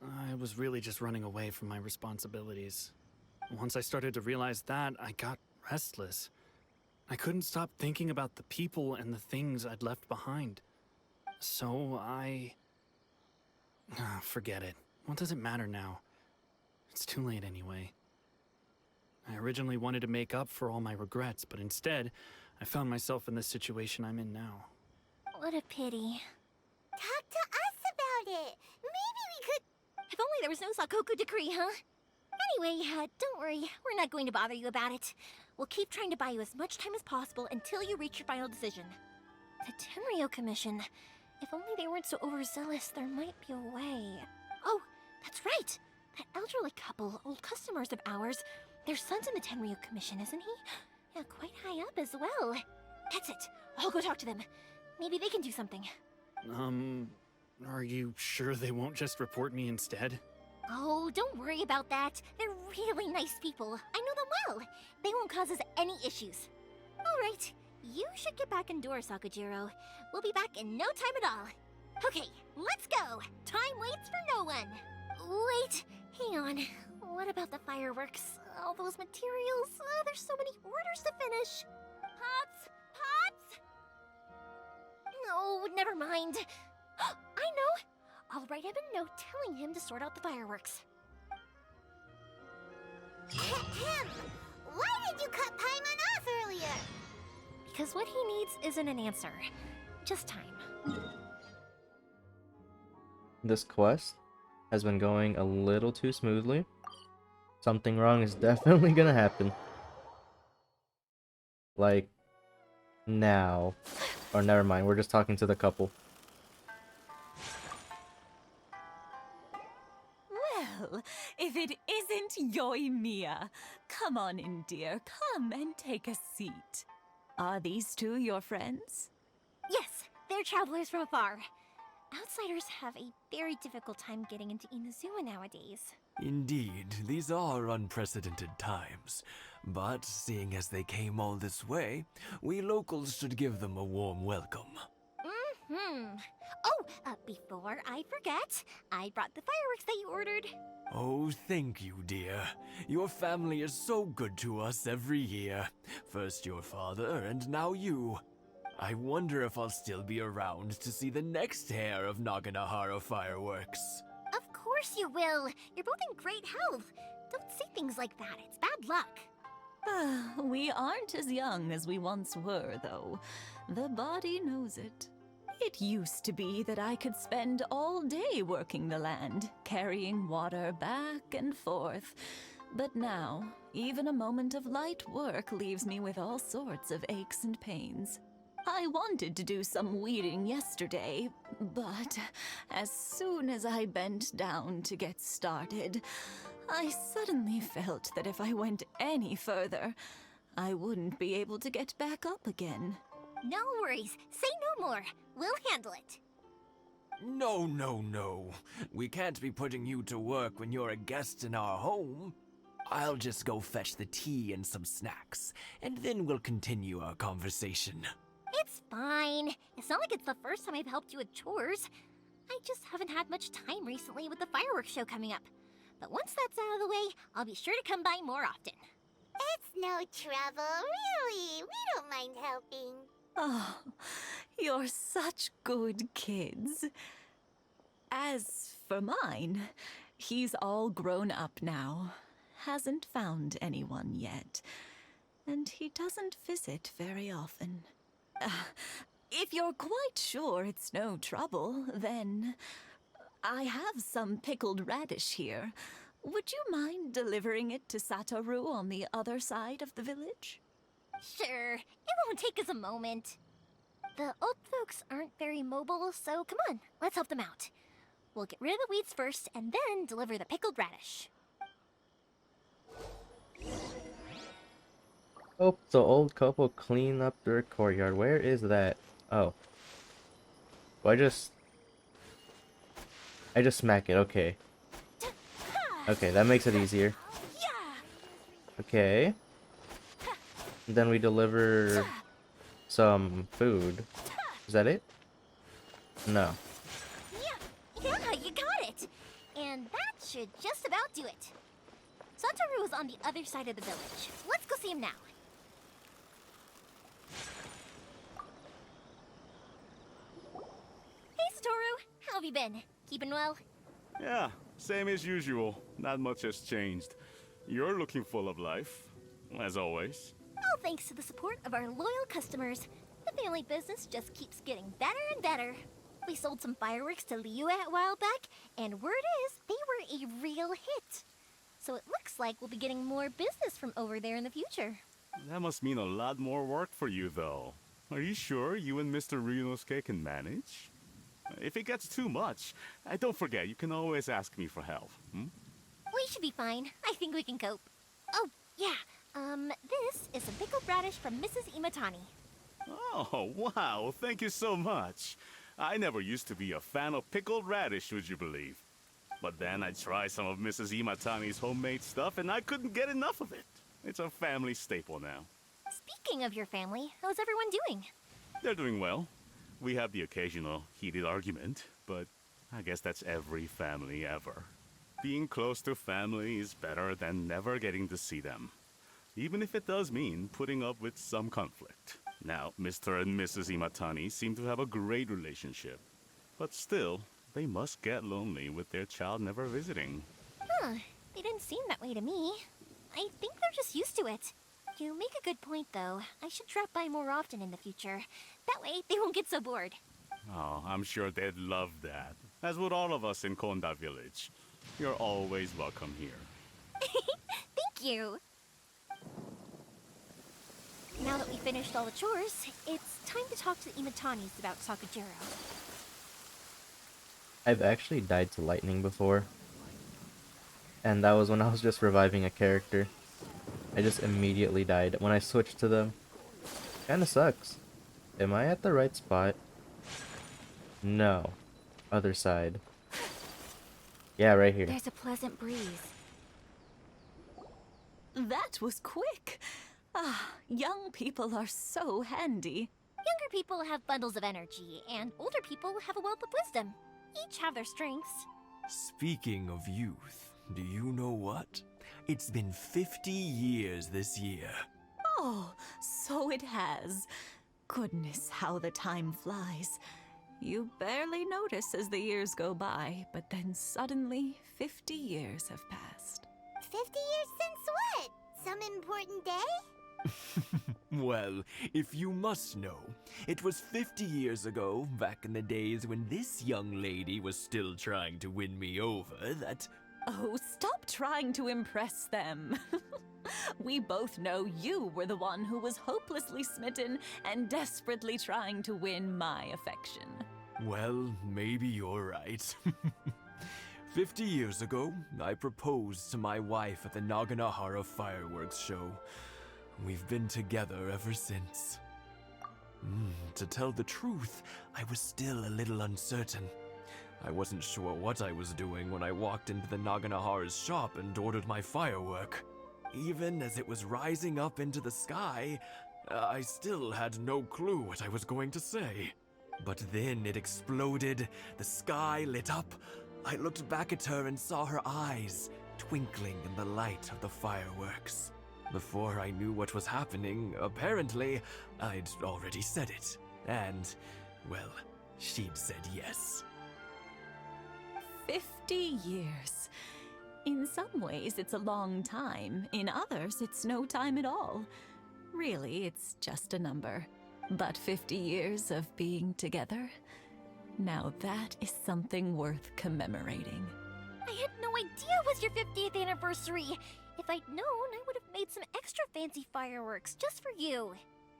I was really just running away from my responsibilities. Once I started to realize that, I got restless. I couldn't stop thinking about the people and the things I'd left behind. So forget it. What does it matter now? It's too late anyway. I originally wanted to make up for all my regrets, but instead, I found myself in the situation I'm in now. What a pity. Talk to us about it. Maybe we could... If only there was no Sakoku decree, huh? Anyway, don't worry. We're not going to bother you about it. We'll keep trying to buy you as much time as possible until you reach your final decision. The Tenryo Commission. If only they weren't so overzealous, there might be a way. Oh, that's right! That elderly couple, old customers of ours, their son's in the Tenryo Commission, isn't he? Yeah, quite high up as well. That's it. I'll go talk to them. Maybe they can do something. Are you sure they won't just report me instead? Oh, don't worry about that. They're really nice people. I know them well. They won't cause us any issues. All right. You should get back indoors, Sakujiro. We'll be back in no time at all. Okay, let's go. Time waits for no one. Wait, hang on. What about the fireworks? All those materials? There's so many orders to finish. Pops? Pops? No, never mind. I know. I'll write him a note telling him to sort out the fireworks. Ahem! Why did you cut Paimon off earlier? Because what he needs isn't an answer. Just time. This quest has been going a little too smoothly. Something wrong is definitely gonna happen. Like, now. Or never mind, we're just talking to the couple. Well, if it isn't Yoimiya. Come on in, dear. Come and take a seat. Are these two your friends? Yes, they're travelers from afar. Outsiders have a very difficult time getting into Inazuma nowadays. Indeed, these are unprecedented times. But seeing as they came all this way, we locals should give them a warm welcome. Oh, before I forget, I brought the fireworks that you ordered. Oh, thank you, dear. Your family is so good to us every year. First your father, and now you. I wonder if I'll still be around to see the next hair of Naganahara fireworks. Of course you will. You're both in great health. Don't say things like that. It's bad luck. We aren't as young as we once were, though. The body knows it. It used to be that I could spend all day working the land, carrying water back and forth. But now, even a moment of light work leaves me with all sorts of aches and pains. I wanted to do some weeding yesterday, but as soon as I bent down to get started, I suddenly felt that if I went any further, I wouldn't be able to get back up again. No worries. Say no more. We'll handle it. No, no, no. We can't be putting you to work when you're a guest in our home. I'll just go fetch the tea and some snacks, and then we'll continue our conversation. It's fine. It's not like it's the first time I've helped you with chores. I just haven't had much time recently with the fireworks show coming up. But once that's out of the way, I'll be sure to come by more often. It's no trouble, really. We don't mind helping. Oh, you're such good kids. As for mine, he's all grown up now. Hasn't found anyone yet. And he doesn't visit very often. If you're quite sure it's no trouble, then I have some pickled radish here. Would you mind delivering it to Satoru on the other side of the village? Sure, it won't take us a moment. The old folks aren't very mobile, so come on, let's help them out. We'll get rid of the weeds first, and then deliver the pickled radish. Hope the old couple clean up their courtyard. Where is that? Oh. Well, I just smack it, okay. Okay, that makes it easier. Okay. And then we deliver some food. Is that it? No. Yeah, you got it! And that should just about do it. Satoru is on the other side of the village. Let's go see him now. Hey, Satoru! How have you been? Keeping well? Yeah, same as usual. Not much has changed. You're looking full of life, as always. All thanks to the support of our loyal customers. The family business just keeps getting better and better. We sold some fireworks to Liyue a while back, and word is they were a real hit. So it looks like we'll be getting more business from over there in the future. That must mean a lot more work for you, though. Are you sure you and Mr. Ryunosuke can manage? If it gets too much, don't forget, you can always ask me for help. We should be fine. I think we can cope. Oh, yeah. This is a pickled radish from Mrs. Imatani. Oh, wow. Thank you so much. I never used to be a fan of pickled radish, would you believe? But then I tried some of Mrs. Imatani's homemade stuff, and I couldn't get enough of it. It's a family staple now. Speaking of your family, how's everyone doing? They're doing well. We have the occasional heated argument, but I guess that's every family ever. Being close to family is better than never getting to see them, even if it does mean putting up with some conflict. Now, Mr. and Mrs. Imatani seem to have a great relationship, but still, they must get lonely with their child never visiting. Huh, they didn't seem that way to me. I think they're just used to it. You make a good point, though. I should drop by more often in the future. That way, they won't get so bored. Oh, I'm sure they'd love that, as would all of us in Konda Village. You're always welcome here. Thank you! Now that we finished all the chores, it's time to talk to the Imatanis about Sakujiro. I've actually died to lightning before. And that was when I was just reviving a character. I just immediately died when I switched to them. Kinda sucks. Am I at the right spot? No. Other side. Yeah, right here. There's a pleasant breeze. That was quick. Ah, young people are so handy. Younger people have bundles of energy, and older people have a wealth of wisdom. Each have their strengths. Speaking of youth, do you know what? It's been 50 years this year. Oh, so it has. goodness, how the time flies. You barely notice as the years go by, but then suddenly 50 years have passed. 50 years since what? Some important day? Well, if you must know, it was 50 years ago, back in the days when this young lady was still trying to win me over, that... Oh, stop trying to impress them. We both know you were the one who was hopelessly smitten and desperately trying to win my affection. Well, maybe you're right. 50 years ago, I proposed to my wife at the Naganahara fireworks show. We've been together ever since. To tell the truth, I was still a little uncertain. I wasn't sure what I was doing when I walked into the Naganahara's shop and ordered my firework. Even as it was rising up into the sky, I still had no clue what I was going to say. But then it exploded, the sky lit up. I looked back at her and saw her eyes twinkling in the light of the fireworks. Before I knew what was happening, apparently, I'd already said it. And, well, she'd said yes. 50 years. In some ways, it's a long time. In others, it's no time at all. Really, it's just a number. But 50 years of being together? Now that is something worth commemorating. I had no idea it was your 50th anniversary. If I'd known, I would have made some extra fancy fireworks just for you.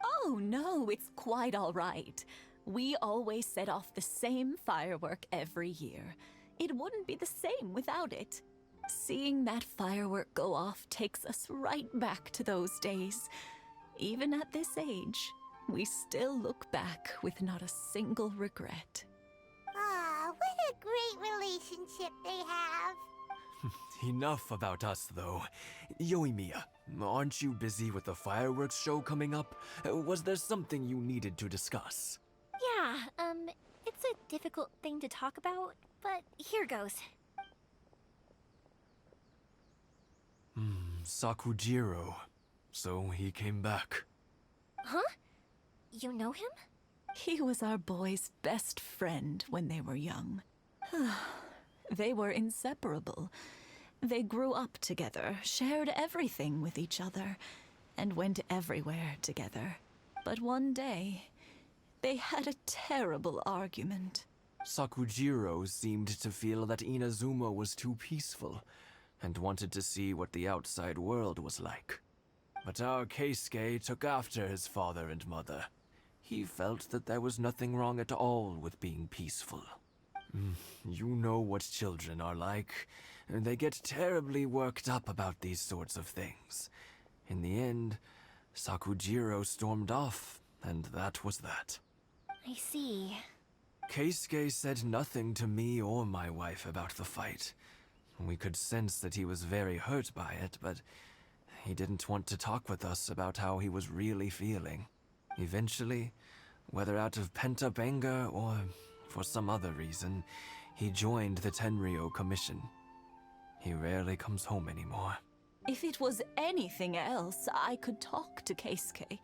Oh no, it's quite all right. We always set off the same firework every year. It wouldn't be the same without it. Seeing that firework go off takes us right back to those days. Even at this age, we still look back with not a single regret. Aw, what a great relationship they have. Enough about us, though. Yoimiya, aren't you busy with the fireworks show coming up? Was there something you needed to discuss? Yeah, it's a difficult thing to talk about, but here goes. Sakujiro. So he came back. Huh? You know him? He was our boy's best friend when they were young. They were inseparable. They grew up together, shared everything with each other, and went everywhere together. But one day, they had a terrible argument. Sakujiro seemed to feel that Inazuma was too peaceful, and wanted to see what the outside world was like. But our Keisuke took after his father and mother. He felt that there was nothing wrong at all with being peaceful. You know what children are like. They get terribly worked up about these sorts of things. In the end, Sakujiro stormed off, and that was that. I see. Keisuke said nothing to me or my wife about the fight. We could sense that he was very hurt by it, but he didn't want to talk with us about how he was really feeling. Eventually, whether out of pent-up anger or for some other reason, he joined the Tenryou Commission. He rarely comes home anymore. If it was anything else, I could talk to Keisuke,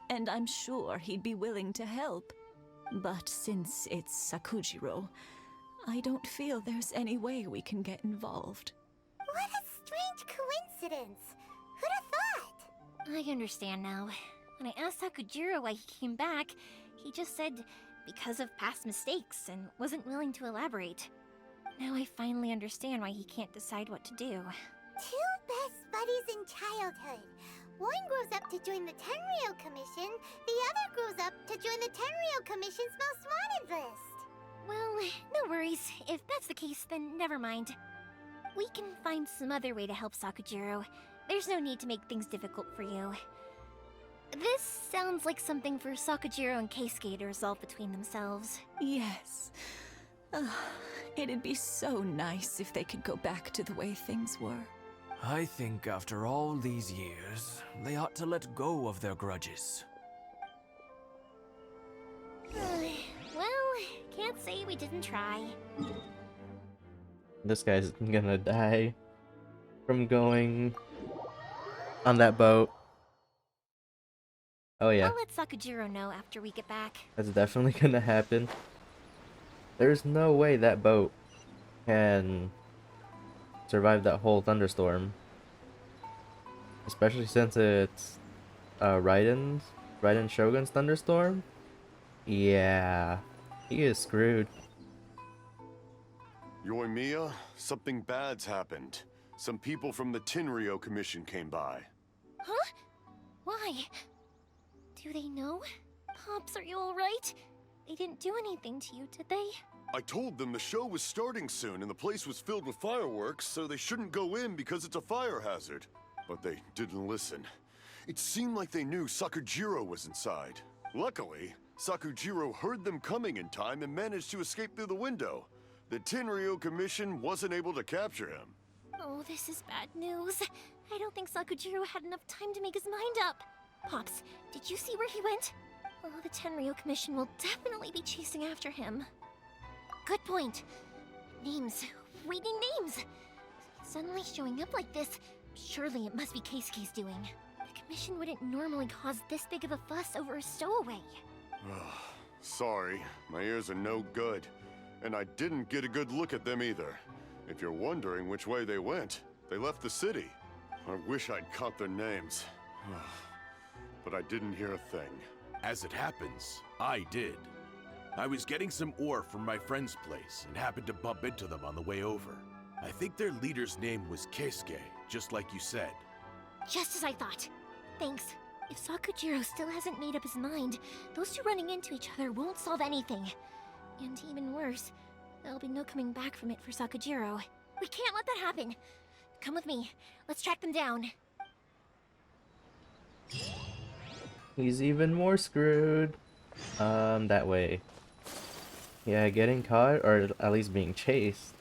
and I'm sure he'd be willing to help. But since it's Sakujiro, I don't feel there's any way we can get involved. What a strange coincidence. Who'd have thought? I understand now. When I asked Sakujiro why he came back, he just said because of past mistakes and wasn't willing to elaborate. Now I finally understand why he can't decide what to do. Two best buddies in childhood. One grows up to join the Tenryou Commission, the other grows up to join the Tenryou Commission's most wanted list. Well, no worries. If that's the case, then never mind. We can find some other way to help Sakujiro. There's no need to make things difficult for you. This sounds like something for Sakujiro and Keisuke to resolve between themselves. Yes. It'd be so nice if they could go back to the way things were. I think after all these years, they ought to let go of their grudges. Well, can't say we didn't try. This guy's gonna die from going on that boat. Oh yeah, I'll let Sakujiro know after we get back. that's definitely gonna happen. There's no way that boat can survive that whole thunderstorm. Especially since it's Raiden's Shogun's thunderstorm. Yeah, he is screwed. Yoimiya, something bad's happened. Some people from the Tenryou Commission came by. Huh? Why? Do they know? Pops, are you alright? They didn't do anything to you, did they? I told them the show was starting soon and the place was filled with fireworks, so they shouldn't go in because it's a fire hazard. But they didn't listen. It seemed like they knew Sakujiro was inside. Luckily, Sakujiro heard them coming in time and managed to escape through the window. The Tenryou Commission wasn't able to capture him. Oh, this is bad news. I don't think Sakujiro had enough time to make his mind up. Pops, did you see where he went? Oh, the Tenryou Commission will definitely be chasing after him. Good point. Names. We need names. Suddenly showing up like this, surely it must be Keisuke's doing. The Commission wouldn't normally cause this big of a fuss over a stowaway. Sorry, my ears are no good. And I didn't get a good look at them either. If you're wondering which way they went, they left the city. I wish I'd caught their names. But I didn't hear a thing. As it happens, I did. I was getting some ore from my friend's place and happened to bump into them on the way over. I think their leader's name was Keisuke, just like you said. Just as I thought. Thanks. If Sakujiro still hasn't made up his mind, those two running into each other won't solve anything. And even worse, there'll be no coming back from it for Sakujiro. We can't let that happen. Come with me. Let's track them down. He's even more screwed. That way. Yeah, getting caught, or at least being chased.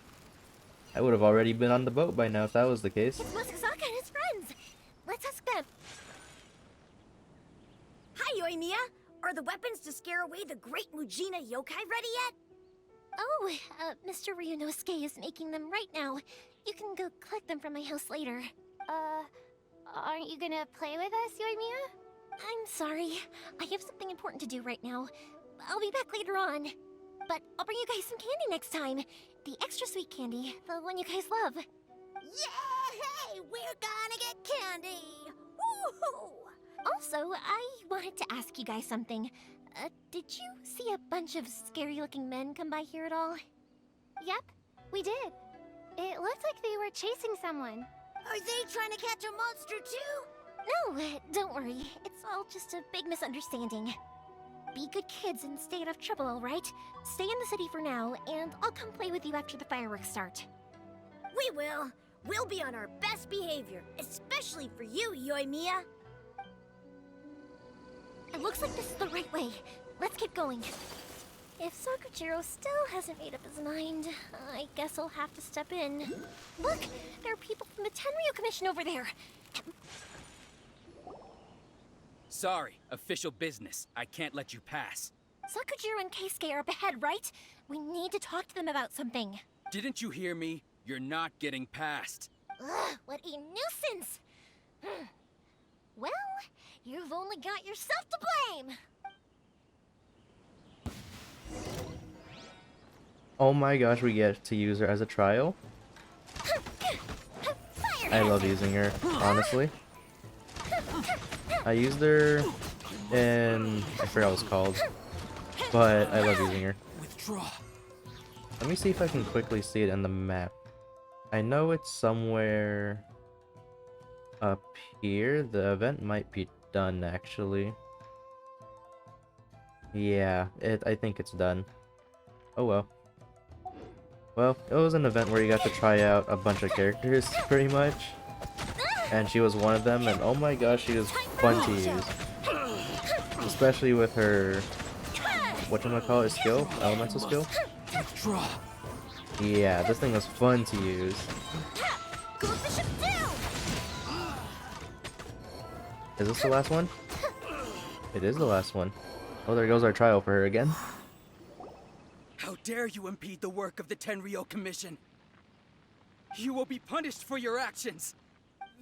I would have already been on the boat by now if that was the case. It's Masakazaka and his friends. Let's ask them. Hi, Yoimiya. Are the weapons to scare away the Great Mujina Youkai ready yet? Oh, Mr. Ryunosuke is making them right now. You can go collect them from my house later. Aren't you gonna play with us, Yoimiya? I'm sorry. I have something important to do right now. I'll be back later on. But I'll bring you guys some candy next time. The extra sweet candy, the one you guys love. Yay! We're gonna get candy! Woohoo! Also, I wanted to ask you guys something. Did you see a bunch of scary-looking men come by here at all? Yep, we did. It looked like they were chasing someone. Are they trying to catch a monster too? No, don't worry. It's all just a big misunderstanding. Be good kids and stay out of trouble, alright? Stay in the city for now, and I'll come play with you after the fireworks start. We will. We'll be on our best behavior, especially for you, Yoimiya. It looks like this is the right way. Let's keep going. If Sakujiro still hasn't made up his mind, I guess I'll have to step in. Look! There are people from the Tenryou Commission over there! Sorry, official business. I can't let you pass. Sakujiro and Keisuke are up ahead, right? We need to talk to them about something. Didn't you hear me? You're not getting past. Ugh, what a nuisance! Well, you've only got yourself to blame! Oh my gosh, we get to use her as a trial? I love using her, honestly. I used her in... I forgot what it's called. But I love using her. Let me see if I can quickly see it in the map. I know it's somewhere up here. The event might be done, actually. Yeah, I think it's done. Oh well. Well, it was an event where you got to try out a bunch of characters, pretty much. And she was one of them, and oh my gosh, she was fun to use. Especially with her... whatchamacallit skill? Elemental skill? Yeah, this thing was fun to use. Is this the last one? It is the last one. Oh, there goes our trial for her again. How dare you impede the work of the Tenryou Commission? You will be punished for your actions.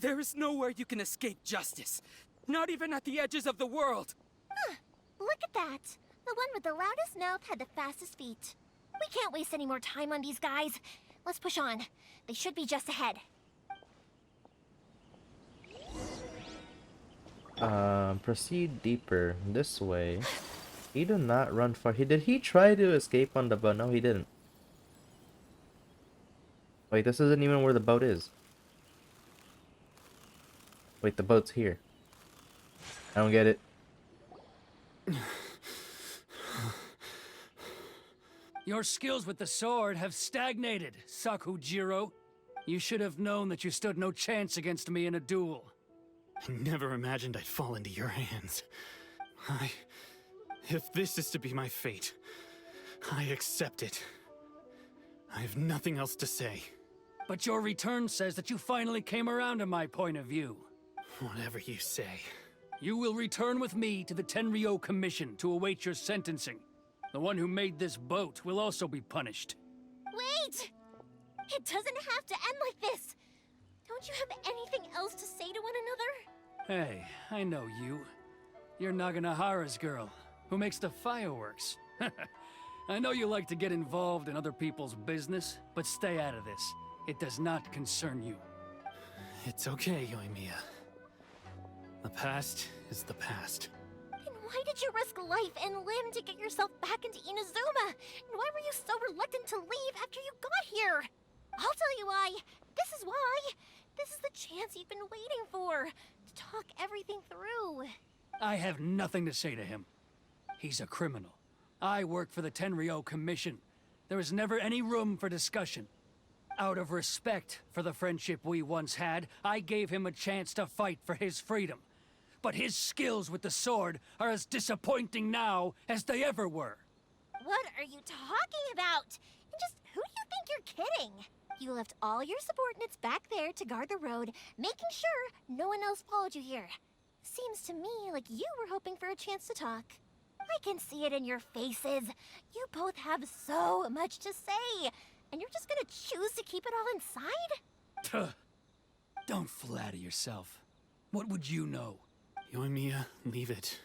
There is nowhere you can escape justice. Not even at the edges of the world. Huh, look at that. The one with the loudest mouth had the fastest feet. We can't waste any more time on these guys. Let's push on. They should be just ahead. Proceed deeper. This way. He did not run far. Did he try to escape on the boat? No, he didn't. Wait, this isn't even where the boat is. Wait, the boat's here. I don't get it. Your skills with the sword have stagnated, Sakujiro. You should have known that you stood no chance against me in a duel. I never imagined I'd fall into your hands. If this is to be my fate, I accept it. I have nothing else to say. But your return says that you finally came around to my point of view. Whatever you say. You will return with me to the Tenryou Commission to await your sentencing. The one who made this boat will also be punished. Wait! It doesn't have to end like this! Don't you have anything else to say to one another? Hey, I know you. You're Naganahara's girl, who makes the fireworks. I know you like to get involved in other people's business, but stay out of this. It does not concern you. It's okay, Yoimiya. The past is the past. Then why did you risk life and limb to get yourself back into Inazuma? And why were you so reluctant to leave after you got here? I'll tell you why. This is why. This is the chance you've been waiting for. To talk everything through. I have nothing to say to him. He's a criminal. I work for the Tenryou Commission. There is never any room for discussion. Out of respect for the friendship we once had, I gave him a chance to fight for his freedom. But his skills with the sword are as disappointing now as they ever were. What are you talking about? And just who do you think you're kidding? You left all your subordinates back there to guard the road, making sure no one else followed you here. Seems to me like you were hoping for a chance to talk. I can see it in your faces. You both have so much to say, and you're just gonna choose to keep it all inside? Tuh. Don't flatter yourself. What would you know? Yoimiya, leave it.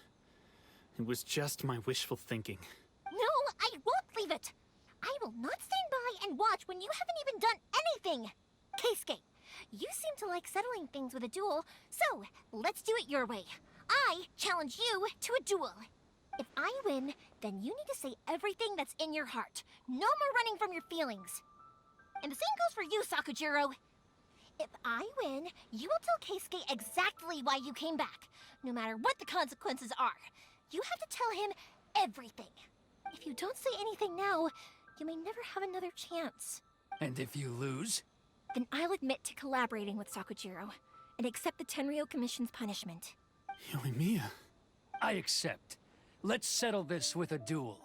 It was just my wishful thinking. No, I won't leave it. I will not stand by and watch when you haven't even done anything. Keisuke, you seem to like settling things with a duel, so let's do it your way. I challenge you to a duel. If I win, then you need to say everything that's in your heart. No more running from your feelings. And the same goes for you, Sakujiro. If I win, you will tell Keisuke exactly why you came back, no matter what the consequences are. You have to tell him everything. If you don't say anything now, you may never have another chance. And if you lose? Then I'll admit to collaborating with Sakujiro, and accept the Tenryou Commission's punishment. Yoimiya. I accept. Let's settle this with a duel.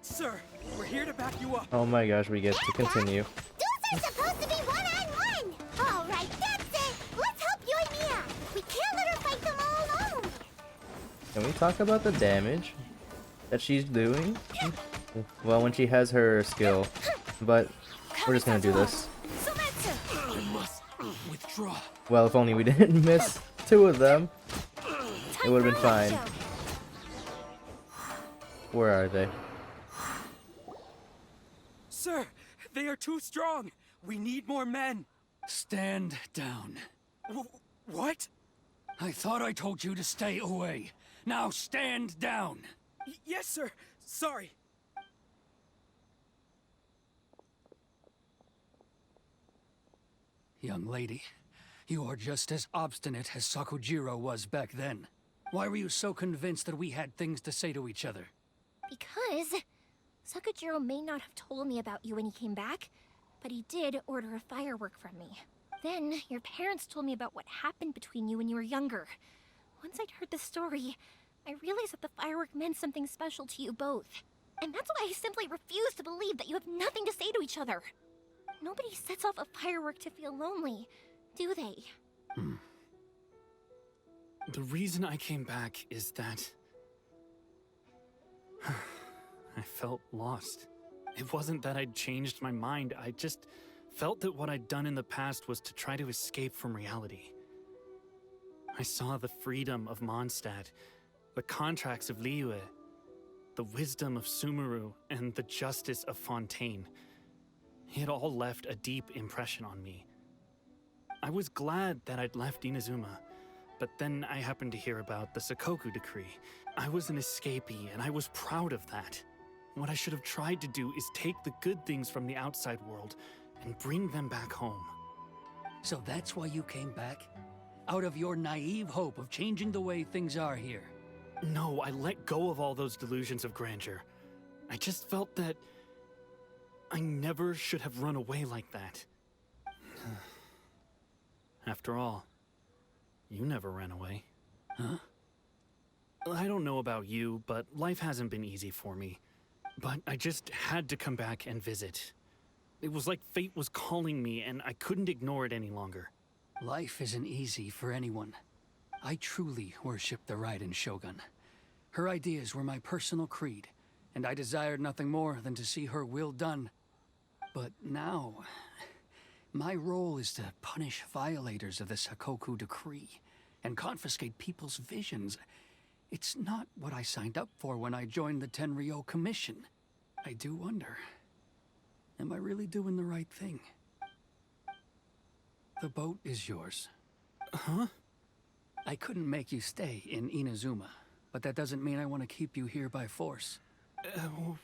Sir, we're here to back you up. Oh my gosh, we get to continue. Duels are supposed to be one-on-one! Alright, that's it! Let's help Yoimiya! We can't let her fight them all alone! Can we talk about the damage that she's doing? Well, when she has her skill, but we're just gonna do this. I must withdraw. Well, if only we didn't miss two of them, it would have been fine. Where are they? Sir, they are too strong. We need more men. Stand down. What? I thought I told you to stay away. Now stand down. Yes, sir. Sorry. Young lady, you are just as obstinate as Sakujiro was back then. Why were you so convinced that we had things to say to each other? Because Sakujiro may not have told me about you when he came back, but he did order a firework from me. Then your parents told me about what happened between you when you were younger. Once I'd heard the story, I realized that the firework meant something special to you both. And that's why I simply refuse to believe that you have nothing to say to each other. Nobody sets off a firework to feel lonely, do they? The reason I came back is that I felt lost. It wasn't that I'd changed my mind, I just felt that what I'd done in the past was to try to escape from reality. I saw the freedom of Mondstadt, the contracts of Liyue, the wisdom of Sumeru, and the justice of Fontaine. It all left a deep impression on me. I was glad that I'd left Inazuma, but then I happened to hear about the Sakoku decree. I was an escapee, and I was proud of that. What I should have tried to do is take the good things from the outside world and bring them back home. So that's why you came back? Out of your naive hope of changing the way things are here? No, I let go of all those delusions of grandeur. I just felt that I never should have run away like that. After all, you never ran away. Huh? I don't know about you, but life hasn't been easy for me. But I just had to come back and visit. It was like fate was calling me, and I couldn't ignore it any longer. Life isn't easy for anyone. I truly worship the Raiden Shogun. Her ideas were my personal creed, and I desired nothing more than to see her will done. But now, my role is to punish violators of the Sakoku decree and confiscate people's visions. It's not what I signed up for when I joined the Tenryou Commission. I do wonder, am I really doing the right thing? The boat is yours. Huh? I couldn't make you stay in Inazuma, but that doesn't mean I want to keep you here by force.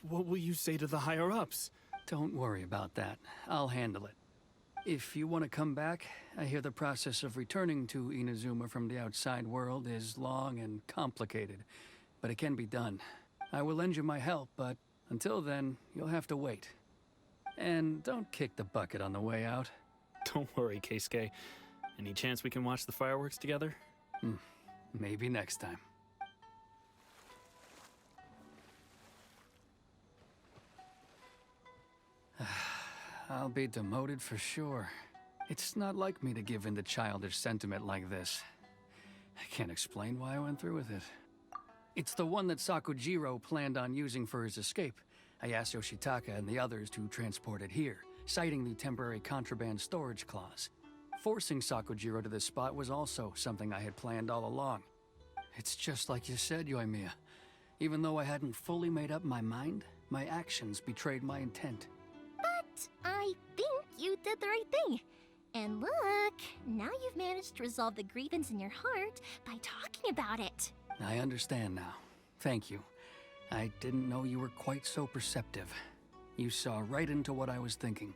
What will you say to the higher-ups? Don't worry about that. I'll handle it. If you want to come back, I hear the process of returning to Inazuma from the outside world is long and complicated, but it can be done. I will lend you my help, but until then, you'll have to wait. And don't kick the bucket on the way out. Don't worry, Keisuke. Any chance we can watch the fireworks together? Maybe next time. I'll be demoted for sure. It's not like me to give in to childish sentiment like this. I can't explain why I went through with it. It's the one that Sakujiro planned on using for his escape. I asked Yoshitaka and the others to transport it here, citing the temporary contraband storage clause. Forcing Sakujiro to this spot was also something I had planned all along. It's just like you said, Yoimiya. Even though I hadn't fully made up my mind, my actions betrayed my intent. But I think you did the right thing. And look, now you've managed to resolve the grievance in your heart by talking about it. I understand now. Thank you. I didn't know you were quite so perceptive. You saw right into what I was thinking.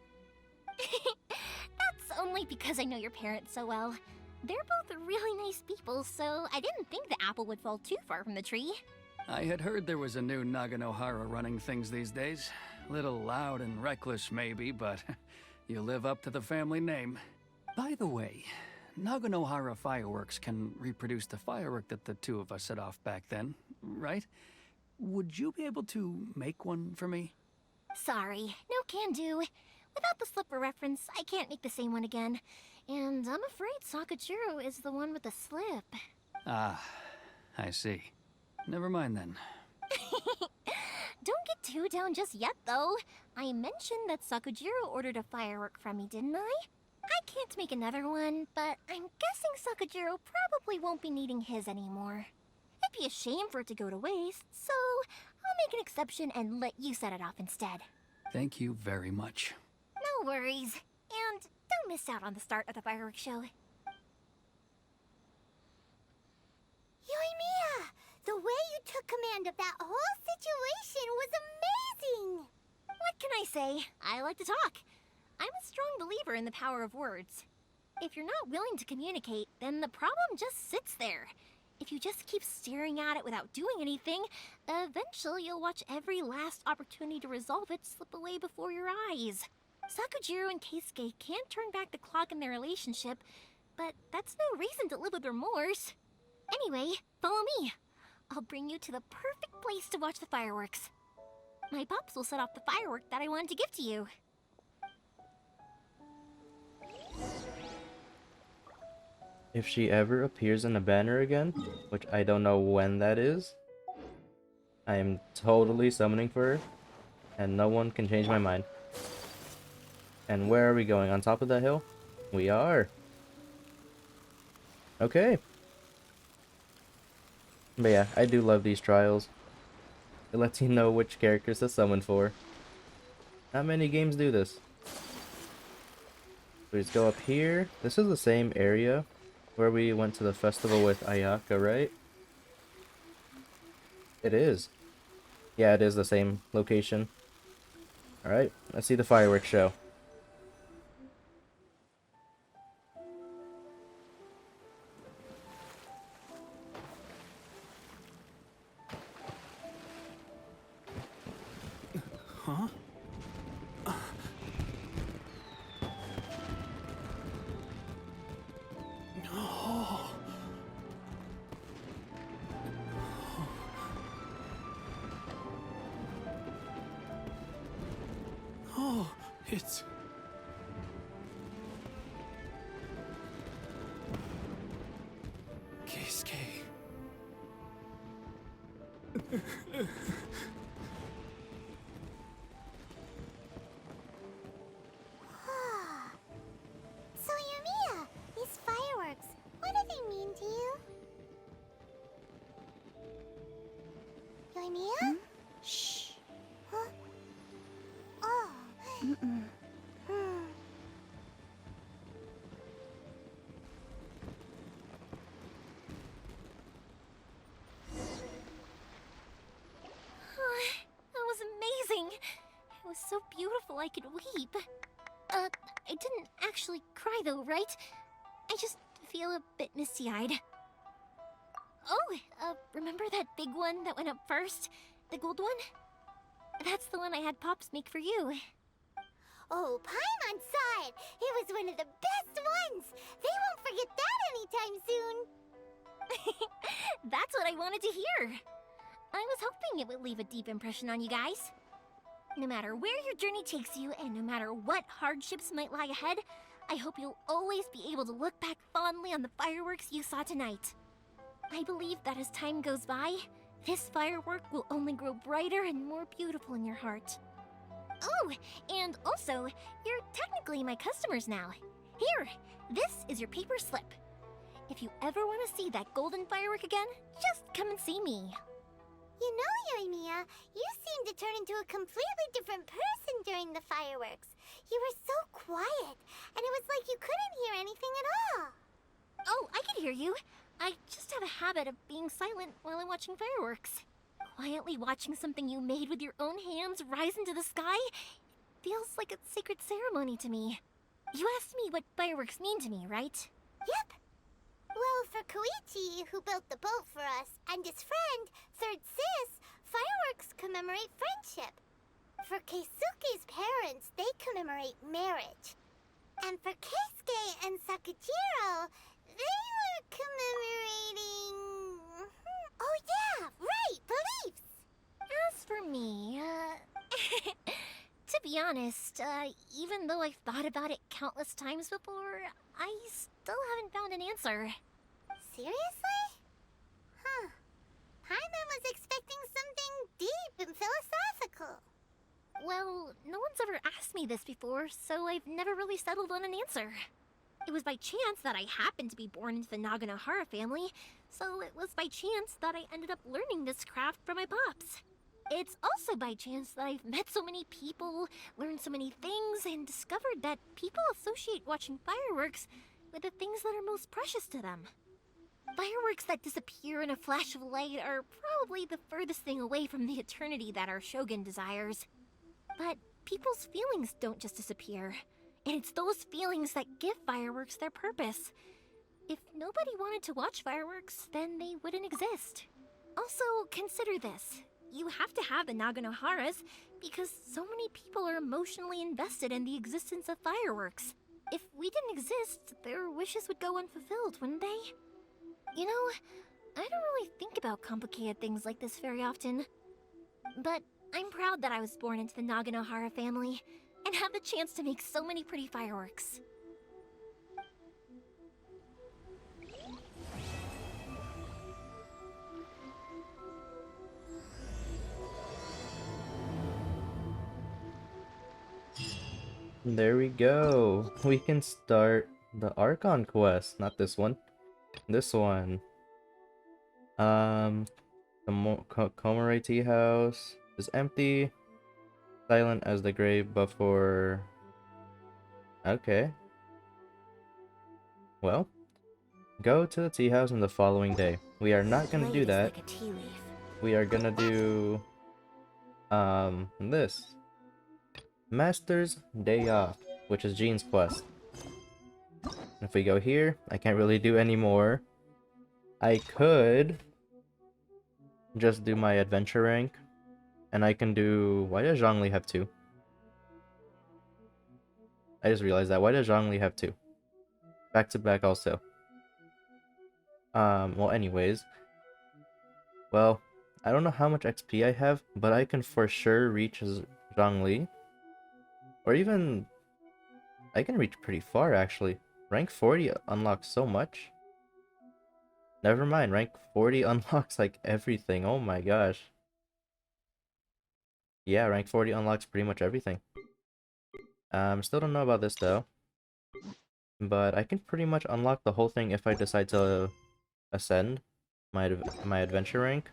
That's only because I know your parents so well. They're both really nice people, so I didn't think the apple would fall too far from the tree. I had heard there was a new Naganohara running things these days. Little loud and reckless, maybe, but you live up to the family name. By the way, Naganohara fireworks can reproduce the firework that the two of us set off back then, right? Would you be able to make one for me? Sorry, no can do. Without the slipper reference, I can't make the same one again. And I'm afraid Sakujiro is the one with the slip. Ah, I see. Never mind then. Don't get too down just yet, though. I mentioned that Sakujiro ordered a firework from me, didn't I? I can't make another one, but I'm guessing Sakujiro probably won't be needing his anymore. It'd be a shame for it to go to waste, so I'll make an exception and let you set it off instead. Thank you very much. No worries. And don't miss out on the start of the fireworks show. Yoimiya! The way you took command of that whole situation was amazing! What can I say? I like to talk. I'm a strong believer in the power of words. If you're not willing to communicate, then the problem just sits there. If you just keep staring at it without doing anything, eventually you'll watch every last opportunity to resolve it slip away before your eyes. Sakujiro and Keisuke can't turn back the clock in their relationship, but that's no reason to live with remorse. Anyway, follow me. I'll bring you to the perfect place to watch the fireworks. My pops will set off the firework that I wanted to give to you. If she ever appears in a banner again, which I don't know when that is, I am totally summoning for her, and no one can change my mind. And where are we going? On top of that hill? We are. Okay. But yeah, I do love these trials. It lets you know which characters to summon for. Not many games do this. We just go up here. This is the same area where we went to the festival with Ayaka, right? It is. Yeah, it is the same location. Alright, let's see the fireworks show. Huh? Oh. Oh, it's... Keisuke. So Yoimiya, these fireworks, what do they mean to you? Yoimiya? Shh. Huh? Oh. Hmm. That was amazing. It was so beautiful I could weep. I didn't actually cry though, right? I just feel a bit misty-eyed. Oh, remember that big one that went up first? The gold one? That's the one I had Pops make for you. Oh, Paimon saw it! It was one of the best ones! They won't forget that anytime soon! That's what I wanted to hear. I was hoping it would leave a deep impression on you guys. No matter where your journey takes you, and no matter what hardships might lie ahead, I hope you'll always be able to look back fondly on the fireworks you saw tonight. I believe that as time goes by, this firework will only grow brighter and more beautiful in your heart. Oh, and also, you're technically my customers now. Here, this is your paper slip. If you ever want to see that golden firework again, just come and see me. You know, Yoimiya, you seemed to turn into a completely different person during the fireworks. You were so quiet, and it was like you couldn't hear anything at all. Oh, I can hear you. I just have a habit of being silent while I'm watching fireworks. Quietly watching something you made with your own hands rise into the sky feels like a sacred ceremony to me. You asked me what fireworks mean to me, right? Yep. Well, for Koichi, who built the boat for us, and his friend, Third Sis, fireworks commemorate friendship. For Keisuke's parents, they commemorate marriage. And for Keisuke and Sakujiro, they were commemorating... Oh yeah, right, beliefs! As for me, to be honest, even though I've thought about it countless times before, I still haven't found an answer. Seriously? Huh. Paimon was expecting something deep and philosophical. Well, no one's ever asked me this before, so I've never really settled on an answer. It was by chance that I happened to be born into the Naganohara family, so it was by chance that I ended up learning this craft from my pops. It's also by chance that I've met so many people, learned so many things, and discovered that people associate watching fireworks with the things that are most precious to them. Fireworks that disappear in a flash of light are probably the furthest thing away from the eternity that our shogun desires. But people's feelings don't just disappear, and it's those feelings that give fireworks their purpose. If nobody wanted to watch fireworks, then they wouldn't exist. Also, consider this. You have to have the Naganoharas because so many people are emotionally invested in the existence of fireworks. If we didn't exist, their wishes would go unfulfilled, wouldn't they? You know, I don't really think about complicated things like this very often. But I'm proud that I was born into the Naganohara family and have the chance to make so many pretty fireworks. There we go. We can start the Archon quest. Not this one. This one. The Komore tea house is empty. Silent as the grave before. Okay. Well, go to the tea house on the following day. We are not gonna do that. Like a tea leaf. We are gonna do this. Master's Day Off, which is Jean's quest. If we go here, I can't really do any more. I could just do my adventure rank, and I can do... Why does Zhongli have 2? I just realized that. Why does Zhongli have 2? Back to back also. Well, anyways. Well, I don't know how much XP I have, but I can for sure reach Zhongli. Or even... I can reach pretty far, actually. Rank 40 unlocks so much. Never mind, rank 40 unlocks like everything. Oh my gosh. Yeah, rank 40 unlocks pretty much everything. Still don't know about this though. But I can pretty much unlock the whole thing if I decide to ascend my adventure rank.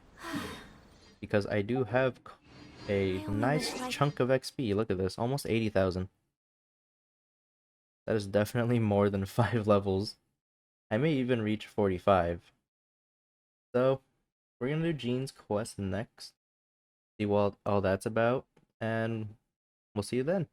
Because I do have a nice chunk of XP. Look at this, almost 80,000. That is definitely more than 5 levels. I may even reach 45. So, we're gonna do Jean's quest next. See what all that's about, and we'll see you then.